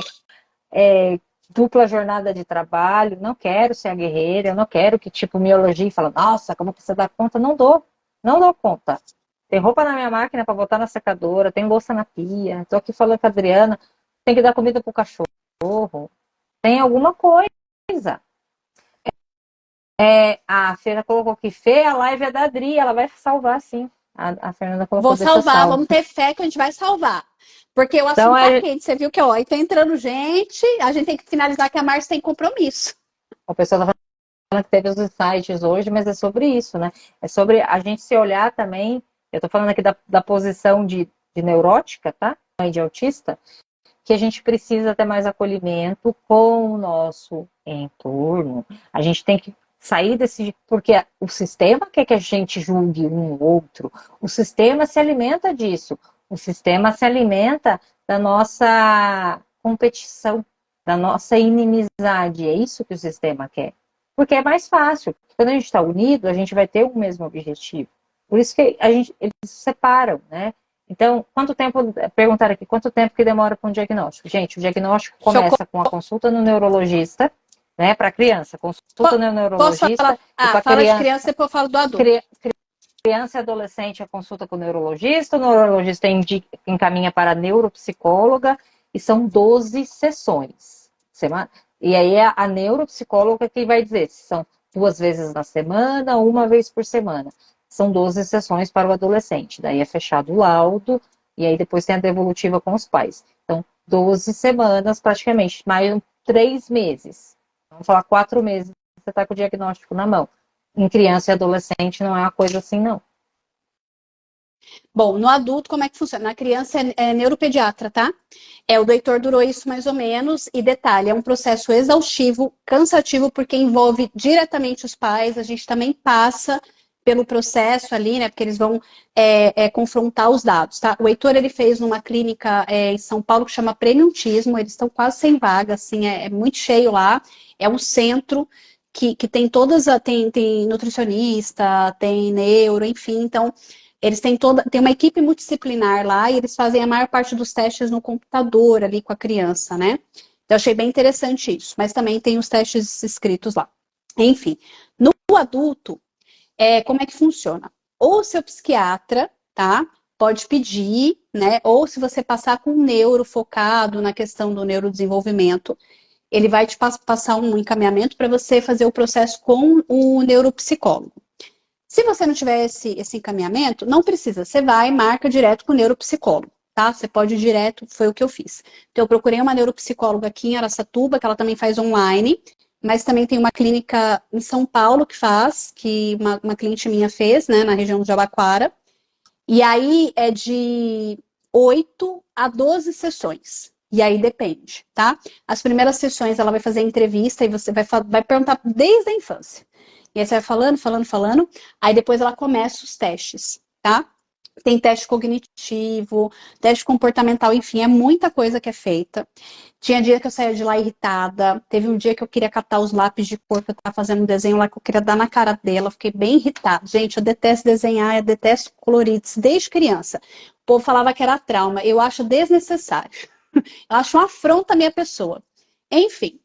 dupla jornada de trabalho, não quero ser a guerreira, eu não quero que, tipo, me elogie e fala, nossa, como que você dá conta? Não dou conta. Tem roupa na minha máquina para botar na secadora, tem louça na pia, tô aqui falando com a Adriana, tem que dar comida pro cachorro, tem alguma coisa. A Fernanda colocou que Fê, a live é da Adri, ela vai salvar sim. A Fernanda colocou, Vou deixa salvar, salvo. vamos ter fé que a gente vai salvar. Porque o Então, assunto tá quente, você viu que, ó, e tá entrando gente, a gente tem que finalizar que a Márcia tem compromisso. o pessoal tá falando que teve os insights hoje, mas é sobre isso, né? É sobre a gente se olhar também. Eu tô falando aqui da posição de neurótica, tá? De autista, que a gente precisa ter mais acolhimento com o nosso entorno. A gente tem que sair desse... Porque o sistema quer que a gente julgue um ou outro. O sistema se alimenta disso. O sistema se alimenta da nossa competição, da nossa inimizade. É isso que o sistema quer. Porque é mais fácil. Quando a gente está unido, a gente vai ter o mesmo objetivo. Por isso que eles se separam, né? Então, quanto tempo, perguntaram aqui, quanto tempo que demora para um diagnóstico? Gente, o diagnóstico começa com a consulta no neurologista, né, para criança, consulta no neurologista. Posso falar? Fala de criança, depois eu falo do adulto. Criança e adolescente, a consulta com o neurologista encaminha para a neuropsicóloga, e são 12 sessões. E aí é a neuropsicóloga que vai dizer se são 2 vezes na semana, 1 vez por semana. São 12 sessões para o adolescente. Daí é fechado o laudo, e aí depois tem a devolutiva com os pais. Então, 12 semanas praticamente, mais 3 meses. Vamos falar 4 meses, você está com o diagnóstico na mão. Em criança e adolescente não é uma coisa assim, não. Bom, no adulto, como é que funciona? Na criança é neuropediatra, tá? O doutor durou isso mais ou menos. E detalhe, é um processo exaustivo, cansativo, porque envolve diretamente os pais. A gente também passa pelo processo ali, né? Porque eles vão confrontar os dados, tá? O Heitor, ele fez numa clínica em São Paulo que chama Premiuntismo. Eles estão quase sem vaga, assim, é muito cheio lá. É um centro que tem todas, tem nutricionista, tem neuro, enfim, então eles tem uma equipe multidisciplinar lá e eles fazem a maior parte dos testes no computador ali com a criança, né? Então, eu achei bem interessante isso, mas também tem os testes escritos lá. Enfim, no adulto, como é que funciona? Ou o seu psiquiatra, tá? Pode pedir, né? Ou se você passar com um neuro focado na questão do neurodesenvolvimento, ele vai te passar um encaminhamento para você fazer o processo com o neuropsicólogo. Se você não tiver esse encaminhamento, não precisa. Você vai e marca direto com o neuropsicólogo, tá? Você pode ir direto, foi o que eu fiz. Então, eu procurei uma neuropsicóloga aqui em Araçatuba, que ela também faz online, mas também tem uma clínica em São Paulo que uma cliente minha fez, né, na região do Jabaquara. E aí é de 8 a 12 sessões. E aí depende, tá? As primeiras sessões ela vai fazer entrevista e você vai perguntar desde a infância. E aí você vai falando. Aí depois ela começa os testes, tá? Tem teste cognitivo, teste comportamental, enfim, é muita coisa que é feita. Tinha dia que eu saía de lá irritada. Teve um dia que eu queria catar os lápis de cor, que eu tava fazendo um desenho lá que eu queria dar na cara dela. Eu fiquei bem irritada. Gente, eu detesto desenhar, eu detesto coloridos desde criança. O povo falava que era trauma. Eu acho desnecessário. Eu acho uma afronta à minha pessoa. Enfim.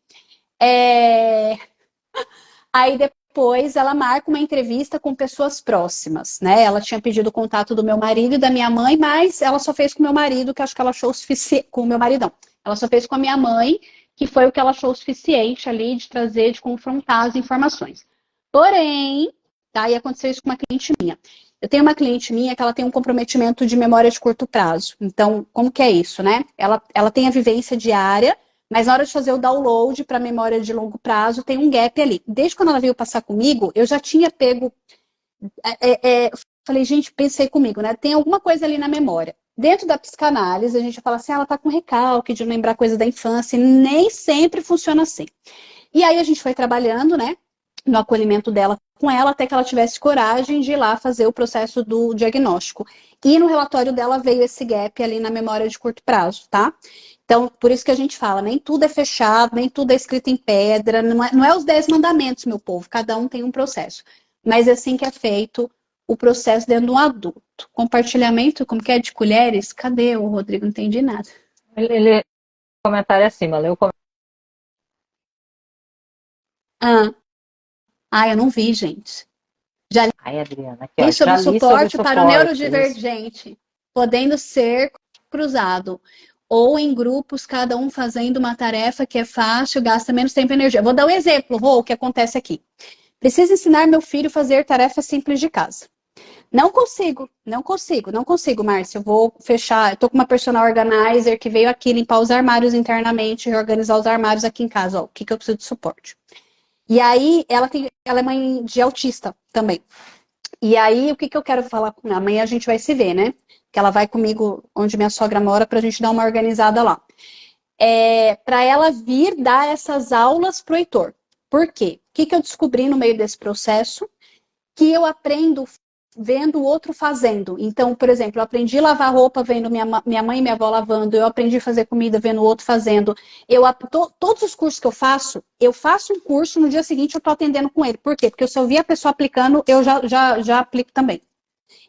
Aí depois ela marca uma entrevista com pessoas próximas, né? Ela tinha pedido o contato do meu marido e da minha mãe, mas ela só fez com o meu marido, que acho que ela achou o suficiente. Com o meu maridão. Ela só fez com a minha mãe, que foi o que ela achou o suficiente ali de trazer, de confrontar as informações. Porém, tá? E aconteceu isso com uma cliente minha. Eu tenho uma cliente minha que ela tem um comprometimento de memória de curto prazo. Então, como que é isso, né? Ela tem a vivência diária, mas na hora de fazer o download para memória de longo prazo, tem um gap ali. Desde quando ela veio passar comigo, eu já tinha pego. Falei, gente, pensei comigo, né? Tem alguma coisa ali na memória. Dentro da psicanálise, a gente fala assim, ela tá com recalque de lembrar coisa da infância, e nem sempre funciona assim. E aí a gente foi trabalhando, né? No acolhimento dela com ela, até que ela tivesse coragem de ir lá fazer o processo do diagnóstico. E no relatório dela veio esse gap ali na memória de curto prazo, tá? Então, por isso que a gente fala, nem tudo é fechado, nem tudo é escrito em pedra, não é os 10 mandamentos, meu povo, cada um tem um processo. Mas é assim que é feito o processo dentro de um adulto. Compartilhamento, como que é, de colheres? Cadê o Rodrigo? Não entendi nada. Ele comentário acima, leu o comentário. Eu não vi, gente. Ai, Adriana, aqui, ó, Sobre já li sobre suporte para o suporte. neurodivergente, podendo ser cruzado. Ou em grupos, cada um fazendo uma tarefa que é fácil, gasta menos tempo e energia. Vou dar um exemplo, Rô, o que acontece aqui. Preciso ensinar meu filho a fazer tarefas simples de casa. Não consigo, Márcia. Eu vou fechar. Eu tô com uma personal organizer que veio aqui limpar os armários internamente, reorganizar os armários aqui em casa. Ó, o que eu preciso de suporte? E aí, ela é mãe de autista também. E aí, o que eu quero falar com ela? Amanhã a gente vai se ver, né? Que ela vai comigo onde minha sogra mora pra gente dar uma organizada lá. Para ela vir dar essas aulas pro Heitor. Por quê? O que eu descobri no meio desse processo? Que eu aprendo vendo o outro fazendo. Então, por exemplo, eu aprendi a lavar roupa vendo minha mãe e minha avó lavando, eu aprendi a fazer comida vendo o outro fazendo. Todos os cursos que eu faço um curso, no dia seguinte eu estou atendendo com ele. Por quê? Porque se eu vi a pessoa aplicando, eu já aplico também.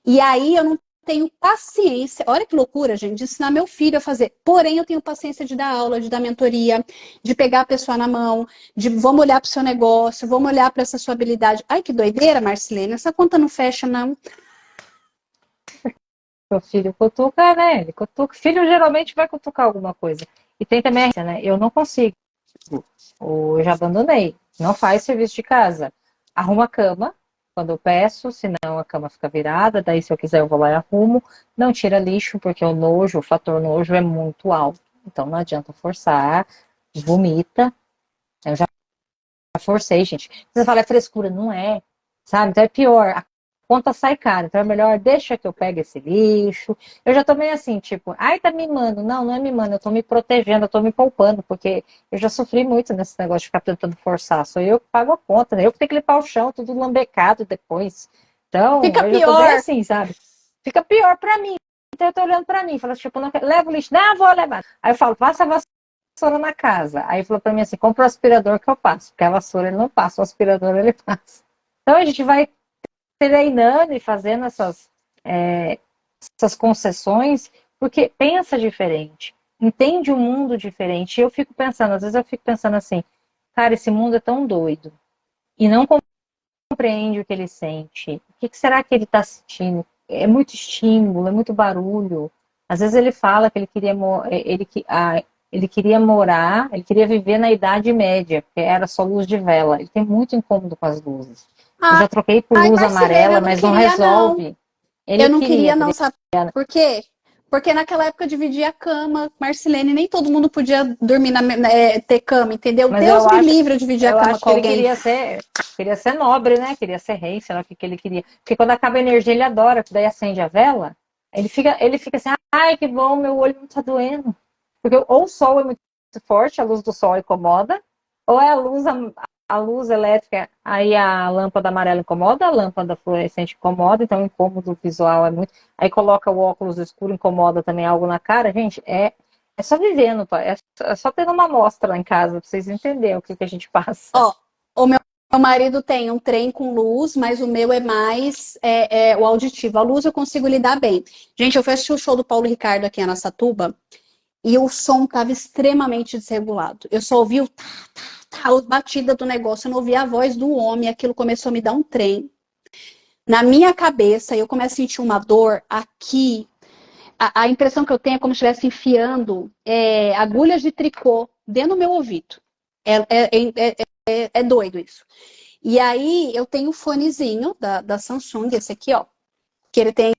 E aí eu não tenho paciência, olha que loucura, gente, de ensinar meu filho a fazer. Porém, eu tenho paciência de dar aula, de dar mentoria, de pegar a pessoa na mão, de vamos olhar para o seu negócio, vamos olhar para essa sua habilidade. Ai, que doideira, Marcelene, essa conta não fecha, não. Meu filho cutuca, né? Ele cutuca. Filho geralmente vai cutucar alguma coisa. E tem também, né? Eu não consigo. Ou eu já abandonei. Não faz serviço de casa. Arruma a cama quando eu peço, senão a cama fica virada. Daí, se eu quiser, eu vou lá e arrumo. Não tira lixo, porque o nojo, o fator nojo é muito alto. Então não adianta forçar. Vomita. Eu já forcei, gente. Você fala, é frescura. Não é. Sabe? Então é pior. A conta sai cara. Então é melhor, deixa que eu pegue esse lixo. Eu já tô meio assim, tipo, ai, tá mimando. Não, não é mimando. Eu tô me protegendo, eu tô me poupando, porque eu já sofri muito nesse negócio de ficar tentando forçar. Sou eu que pago a conta, né? Eu que tenho que limpar o chão, tudo lambecado depois. Então, Fica eu já tô bem pior. assim, sabe? Fica pior pra mim. Então eu tô olhando pra mim, fala tipo, não, leva o lixo. Não, vou levar. Aí eu falo, passa a vassoura na casa. Aí falou pra mim assim, compra o aspirador que eu passo, porque a vassoura ele não passa, o aspirador ele passa. Então a gente vai treinando e fazendo essas concessões, porque pensa diferente, entende um mundo diferente. E eu fico pensando, às vezes eu fico pensando assim, cara, esse mundo é tão doido e não compreende o que ele sente. O que será que ele está sentindo? É muito estímulo, é muito barulho. Às vezes ele fala que ele queria morar, ele queria viver na Idade Média, porque era só luz de vela. Ele tem muito incômodo com as luzes. Eu já troquei por Ai, luz Marcelene, eu amarela, não mas não queria, não. resolve. Eu Ele não queria, queria, não, sabe por quê? Porque naquela época eu dividia a cama, Marcelene, nem todo mundo podia dormir ter cama, entendeu? mas Deus me livre eu dividir a eu cama acho com que ele alguém. queria ser nobre, né? Queria ser rei, sei lá o que ele queria. Porque quando acaba a energia, ele adora, que daí acende a vela, ele fica assim, ai, que bom, meu olho não tá doendo. Porque ou o sol é muito forte, a luz do sol incomoda, ou é a luz elétrica, aí a lâmpada amarela incomoda, a lâmpada fluorescente incomoda, então o incômodo visual é muito. Aí coloca o óculos escuro, incomoda também algo na cara, gente, é só vivendo, é só tendo uma amostra lá em casa pra vocês entenderem o que a gente passa. Ó, o meu marido tem um trem com luz, mas o meu é mais o auditivo. A luz eu consigo lidar bem. Gente, eu fui assistir o show do Paulo Ricardo aqui em Araçatuba e o som estava extremamente desregulado. Eu só ouvi o a batida do negócio, eu não ouvi a voz do homem, aquilo começou a me dar um trem. Na minha cabeça, eu começo a sentir uma dor aqui. A impressão que eu tenho é como se estivesse enfiando agulhas de tricô dentro do meu ouvido. É doido isso. E aí, eu tenho o fonezinho da Samsung, esse aqui, ó. Que ele tem,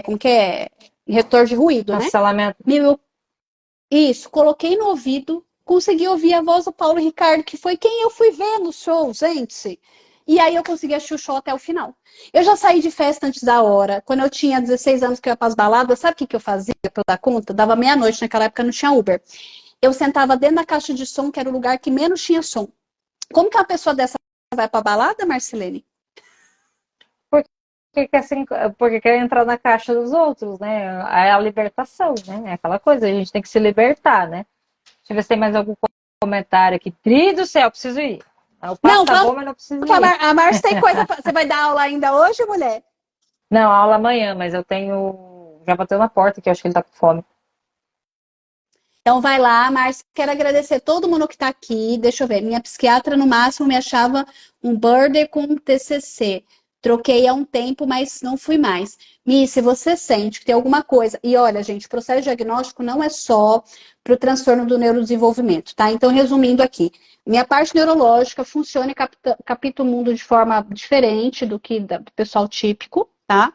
como que é? Retor de ruído, né? Cancelamento. Isso, coloquei no ouvido, consegui ouvir a voz do Paulo Ricardo, que foi quem eu fui ver no show, gente. E aí eu consegui assistir o show até o final. Eu já saí de festa antes da hora. Quando eu tinha 16 anos que eu ia para as baladas, sabe o que eu fazia para dar conta? Dava meia-noite, naquela época não tinha Uber. Eu sentava dentro da caixa de som, que era o lugar que menos tinha som. Como que uma pessoa dessa vai para balada, Marcelene? Porque quer entrar na caixa dos outros, né? É a libertação, né? É aquela coisa, a gente tem que se libertar, né? Deixa eu ver se tem mais algum comentário aqui. Tri do céu, preciso ir. O papo Não, tá vamos. bom, mas não preciso ir. A Márcia tem coisa. Você vai dar aula ainda hoje, mulher? Não, aula amanhã, mas eu tenho. Já bateu na porta, que eu acho que ele tá com fome. Então vai lá, Márcia. Quero agradecer todo mundo que está aqui. Deixa eu ver. Minha psiquiatra, no máximo, me achava um burden com um TCC. Troquei há um tempo, mas não fui mais. Mi, se você sente que tem alguma coisa... E olha, gente, o processo diagnóstico não é só para o transtorno do neurodesenvolvimento, tá? Então, resumindo aqui, minha parte neurológica funciona e capta o mundo de forma diferente do que do pessoal típico, tá?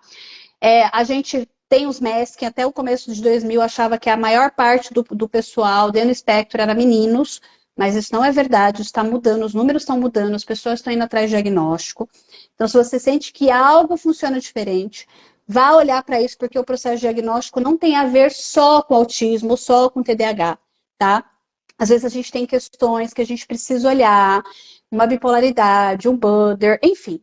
A gente tem os MES, que até o começo de 2000 achava que a maior parte do pessoal dentro do espectro era meninos, mas isso não é verdade, isso está mudando, os números estão mudando, as pessoas estão indo atrás de diagnóstico. Então, se você sente que algo funciona diferente, vá olhar para isso, porque o processo diagnóstico não tem a ver só com autismo ou só com TDAH, tá? Às vezes a gente tem questões que a gente precisa olhar, uma bipolaridade, um border, enfim.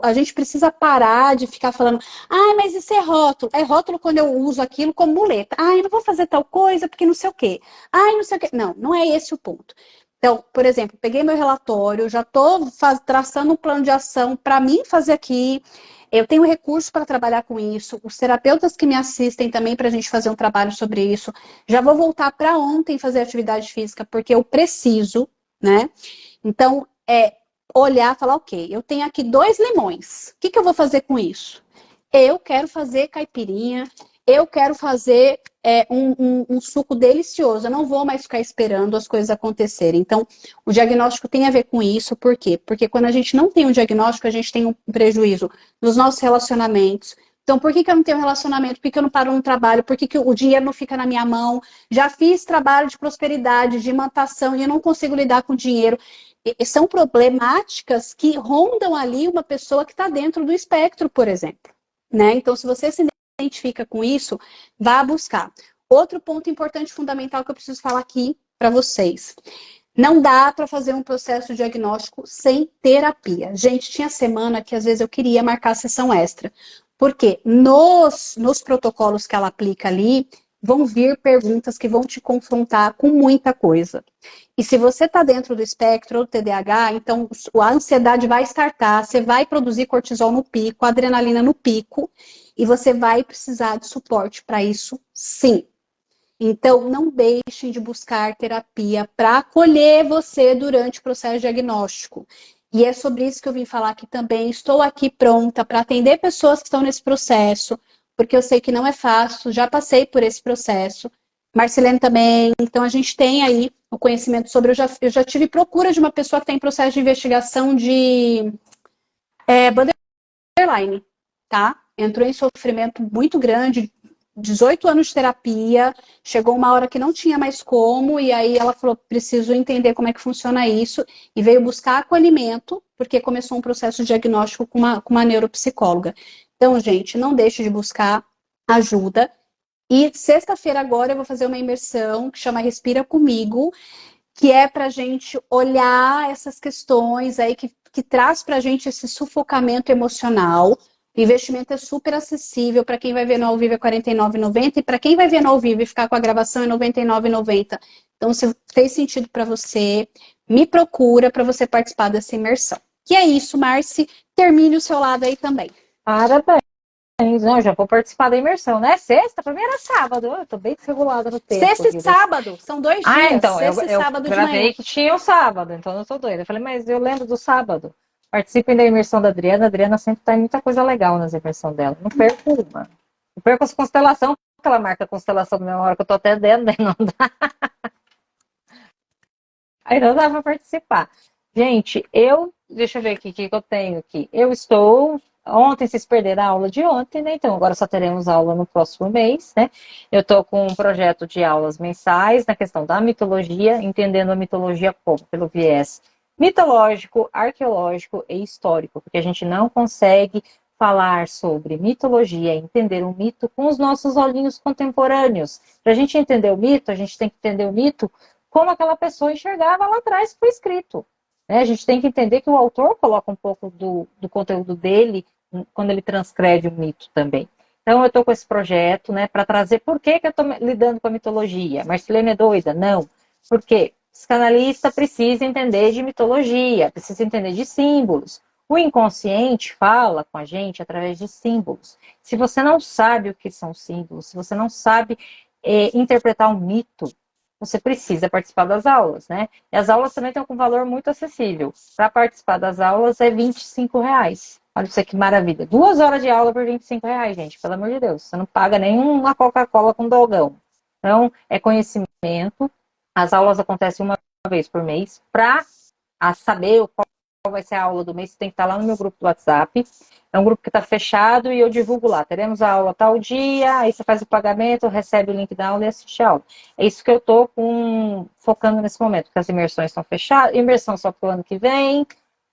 A gente precisa parar de ficar falando, ah, mas isso é rótulo. É rótulo quando eu uso aquilo como muleta. Ah, eu não vou fazer tal coisa porque não sei o quê. Ah, não sei o quê. Não, não é esse o ponto. Então, por exemplo, peguei meu relatório, já estou traçando um plano de ação para mim fazer aqui. Eu tenho recursos para trabalhar com isso. Os terapeutas que me assistem também para a gente fazer um trabalho sobre isso. Já vou voltar para ontem fazer atividade física porque eu preciso, né? Então, olhar e falar, ok, eu tenho aqui 2 limões. O que eu vou fazer com isso? Eu quero fazer caipirinha, eu quero fazer um suco delicioso. Eu não vou mais ficar esperando as coisas acontecerem. Então, o diagnóstico tem a ver com isso. Por quê? Porque quando a gente não tem um diagnóstico, a gente tem um prejuízo nos nossos relacionamentos. Então, por que eu não tenho relacionamento? Por que eu não paro no trabalho? Por que o dinheiro não fica na minha mão? Já fiz trabalho de prosperidade, de imantação, e eu não consigo lidar com dinheiro. São problemáticas que rondam ali uma pessoa que está dentro do espectro, por exemplo. Né? Então, se você se identifica com isso, vá buscar. Outro ponto importante, fundamental, que eu preciso falar aqui para vocês. Não dá para fazer um processo diagnóstico sem terapia. Gente, tinha semana que às vezes eu queria marcar sessão extra. Porque nos protocolos que ela aplica ali, vão vir perguntas que vão te confrontar com muita coisa. E se você está dentro do espectro ou do TDAH, então a ansiedade vai startar, você vai produzir cortisol no pico, adrenalina no pico, e você vai precisar de suporte para isso, sim. Então, não deixem de buscar terapia para acolher você durante o processo diagnóstico. E é sobre isso que eu vim falar aqui também. Estou aqui pronta para atender pessoas que estão nesse processo, porque eu sei que não é fácil, já passei por esse processo. Marcelene também. Então, a gente tem aí o conhecimento sobre. Eu já tive procura de uma pessoa que tem processo de investigação de borderline, tá? Entrou em sofrimento muito grande, 18 anos de terapia, chegou uma hora que não tinha mais como, e aí ela falou, preciso entender como é que funciona isso, e veio buscar acolhimento, porque começou um processo diagnóstico com uma neuropsicóloga. Então, gente, não deixe de buscar ajuda. E sexta-feira agora eu vou fazer uma imersão que chama Respira Comigo, que é para a gente olhar essas questões aí que traz para a gente esse sufocamento emocional. O investimento é super acessível para quem vai ver no ao vivo é R$ 49,90 e para quem vai ver no ao vivo e ficar com a gravação é R$ 99,90. Então, se fez sentido para você, me procura para você participar dessa imersão. E é isso, Marci. Termine o seu lado aí também. Parabéns. Não, já vou participar da imersão, né? Sexta, pra mim era sábado. Eu tô bem desregulada no tempo. Sexta e sábado, são 2 dias. Então, Sexta e eu sábado de gravei manhã. que tinha o sábado, então eu tô doida. Eu falei, mas eu lembro do sábado. Participem da imersão da Adriana. A Adriana sempre tá em muita coisa legal nas imersões dela. Não perco uma. Não perco as constelações, porque ela marca a constelação na mesma hora que eu tô até dentro, daí não dá. Aí não dá pra participar. Gente, deixa eu ver aqui o que eu tenho aqui. Eu estou. Ontem vocês perderam a aula de ontem, né? Então agora só teremos aula no próximo mês, né? Eu estou com um projeto de aulas mensais na questão da mitologia, entendendo a mitologia como? Pelo viés mitológico, arqueológico e histórico, porque a gente não consegue falar sobre mitologia, entender um mito com os nossos olhinhos contemporâneos. Para a gente entender o mito, a gente tem que entender o mito como aquela pessoa enxergava lá atrás que foi escrito. Né? A gente tem que entender que o autor coloca um pouco do conteúdo dele quando ele transcreve o mito também. Então, eu estou com esse projeto, né, para trazer por que eu estou lidando com a mitologia. Marcelene é doida? Não. Por quê? O psicanalista precisa entender de mitologia, precisa entender de símbolos. O inconsciente fala com a gente através de símbolos. Se você não sabe o que são símbolos, se você não sabe interpretar um mito, você precisa participar das aulas, né? E as aulas também estão com valor muito acessível. Para participar das aulas é R$ 25. Olha pra você que maravilha. 2 horas de aula por R$ 25, gente. Pelo amor de Deus. Você não paga nem uma Coca-Cola com dogão. Então, é conhecimento. As aulas acontecem uma vez por mês. Para saber qual vai ser a aula do mês, você tem que estar lá no meu grupo do WhatsApp. É um grupo que está fechado e eu divulgo lá. Teremos a aula tal dia, aí você faz o pagamento, recebe o link da aula e assiste a aula. É isso que eu estou focando nesse momento, porque as imersões estão fechadas. Imersão só para o ano que vem.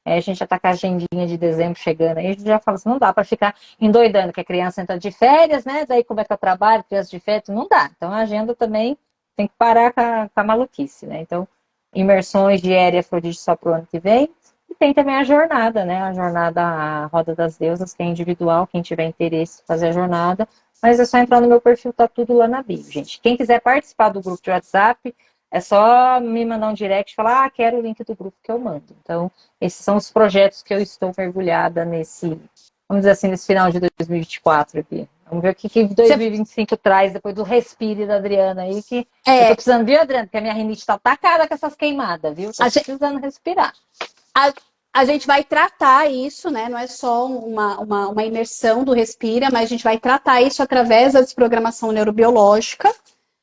A gente já está com a agendinha de dezembro chegando aí, a gente já fala assim, não dá para ficar endoidando, que a criança entra de férias, né? Daí como é que eu trabalho, criança de férias, não dá. Então a agenda também tem que parar com a maluquice, né? Então, imersões de Eri e Afrodite só para o ano que vem. E tem também a jornada, né? A jornada a Roda das Deusas, que é individual, quem tiver interesse em fazer a jornada. Mas é só entrar no meu perfil, tá tudo lá na bio, gente. Quem quiser participar do grupo de WhatsApp, é só me mandar um direct e falar, quero o link do grupo que eu mando. Então, esses são os projetos que eu estou mergulhada vamos dizer assim, nesse final de 2024 aqui. Vamos ver o que 2025 traz depois do respire da Adriana aí, que eu tô precisando, viu, Adriana? Porque a minha rinite tá atacada com essas queimadas, viu? Tô precisando respirar. A gente vai tratar isso, né? Não é só uma imersão do Respira, mas a gente vai tratar isso através da desprogramação neurobiológica.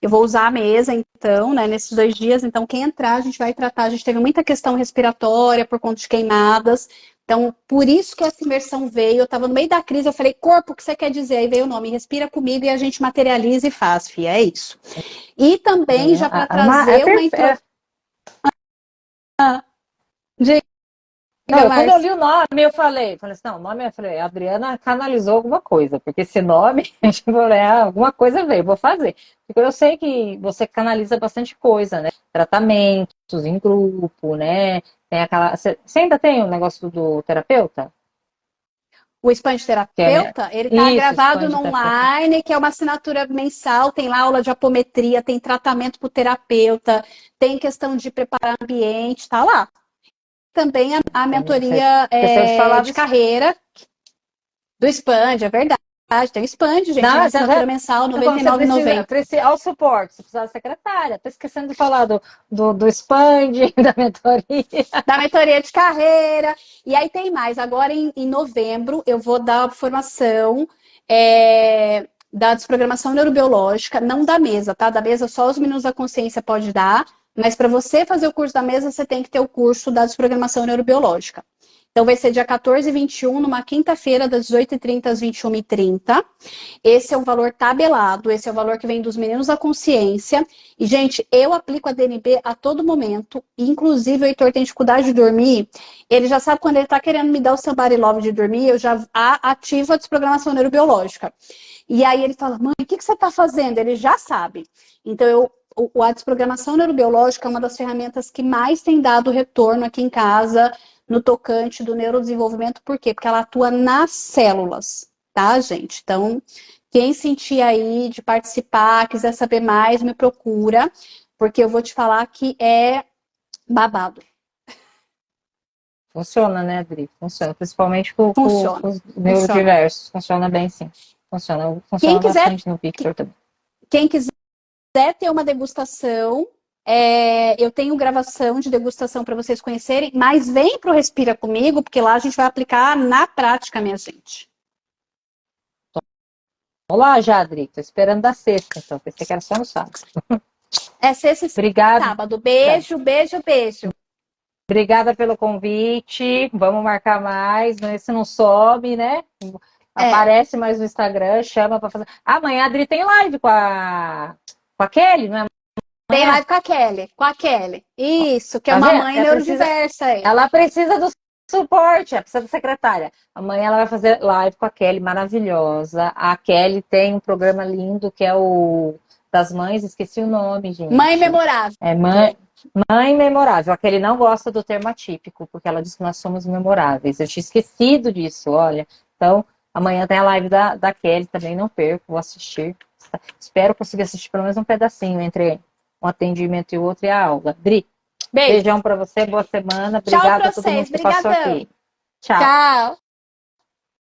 Eu vou usar a mesa, então, né, nesses 2 dias. Então, quem entrar, a gente vai tratar. A gente teve muita questão respiratória por conta de queimadas. Então, por isso que essa imersão veio. Eu estava no meio da crise, eu falei, corpo, o que você quer dizer? Aí veio o nome, respira comigo e a gente materializa e faz, fia. É isso. E também, já para trazer uma introdução. Não, quando eu li o nome, eu falei assim, não, o nome, eu falei, a Adriana canalizou alguma coisa, porque esse nome, eu falei, alguma coisa veio, vou fazer. Porque eu sei que você canaliza bastante coisa, né? Tratamentos em grupo, né? Tem aquela. Você ainda tem o negócio do terapeuta? O Expande Terapeuta, ele está gravado no online, que é uma assinatura mensal, tem lá aula de apometria, tem tratamento para o terapeuta, tem questão de preparar ambiente, tá lá. Também a mentoria de carreira do Expande, é verdade. Tem o Expande, gente, tem assinatura mensal, R$ 99,90. Ao suporte, você precisa da secretária. Estou esquecendo de falar do Expande, da mentoria. Da mentoria de carreira. E aí tem mais. Agora, em novembro, eu vou dar formação da desprogramação neurobiológica, não da mesa, tá? Da mesa só os meninos da consciência pode dar. Mas para você fazer o curso da mesa, você tem que ter o curso da desprogramação neurobiológica. Então, vai ser dia 14 e 21, numa quinta-feira, das 18h30 às 21h30. Esse é um valor tabelado, esse é o valor que vem dos meninos da consciência. E, gente, eu aplico a DNB a todo momento. Inclusive, o Heitor tem dificuldade de dormir. Ele já sabe quando ele tá querendo me dar o somebody love de dormir, eu já ativo a desprogramação neurobiológica. E aí ele fala, mãe, o que você tá fazendo? Ele já sabe. Então, a desprogramação neurobiológica é uma das ferramentas que mais tem dado retorno aqui em casa, no tocante do neurodesenvolvimento. Por quê? Porque ela atua nas células, tá, gente? Então, quem sentir aí de participar, quiser saber mais, me procura, porque eu vou te falar que é babado. Funciona, né, Adri? Funciona, principalmente com os neurodiversos. Funciona bem, sim. Funciona bastante no Victor também. Quem quiser ter uma degustação, eu tenho gravação de degustação para vocês conhecerem, mas vem para o Respira Comigo, porque lá a gente vai aplicar na prática, minha gente. Olá, Jadri. Tô esperando da sexta, então. Pensei que era só no sábado. É sexta e sábado. Beijo, beijo, beijo. Obrigada pelo convite. Vamos marcar mais. Se não sobe, né? Aparece mais no Instagram, chama para fazer. Amanhã a Adri tem live com a Kelly, não é? Tem live com a Kelly. Isso, que é uma mãe neurodiversa aí. Ela precisa do suporte, precisa da secretária. Amanhã ela vai fazer live com a Kelly, maravilhosa. A Kelly tem um programa lindo que é o das mães, esqueci o nome, gente. Mãe Memorável. Mãe Memorável. A Kelly não gosta do termo atípico, porque ela diz que nós somos memoráveis. Eu tinha esquecido disso, olha. Então, amanhã tem a live da Kelly também, não perco, vou assistir. Espero conseguir assistir pelo menos um pedacinho entre um atendimento e o outro e a aula. Dri, beijão pra você, boa semana. Obrigada a todo mundo que passou aqui. Tchau.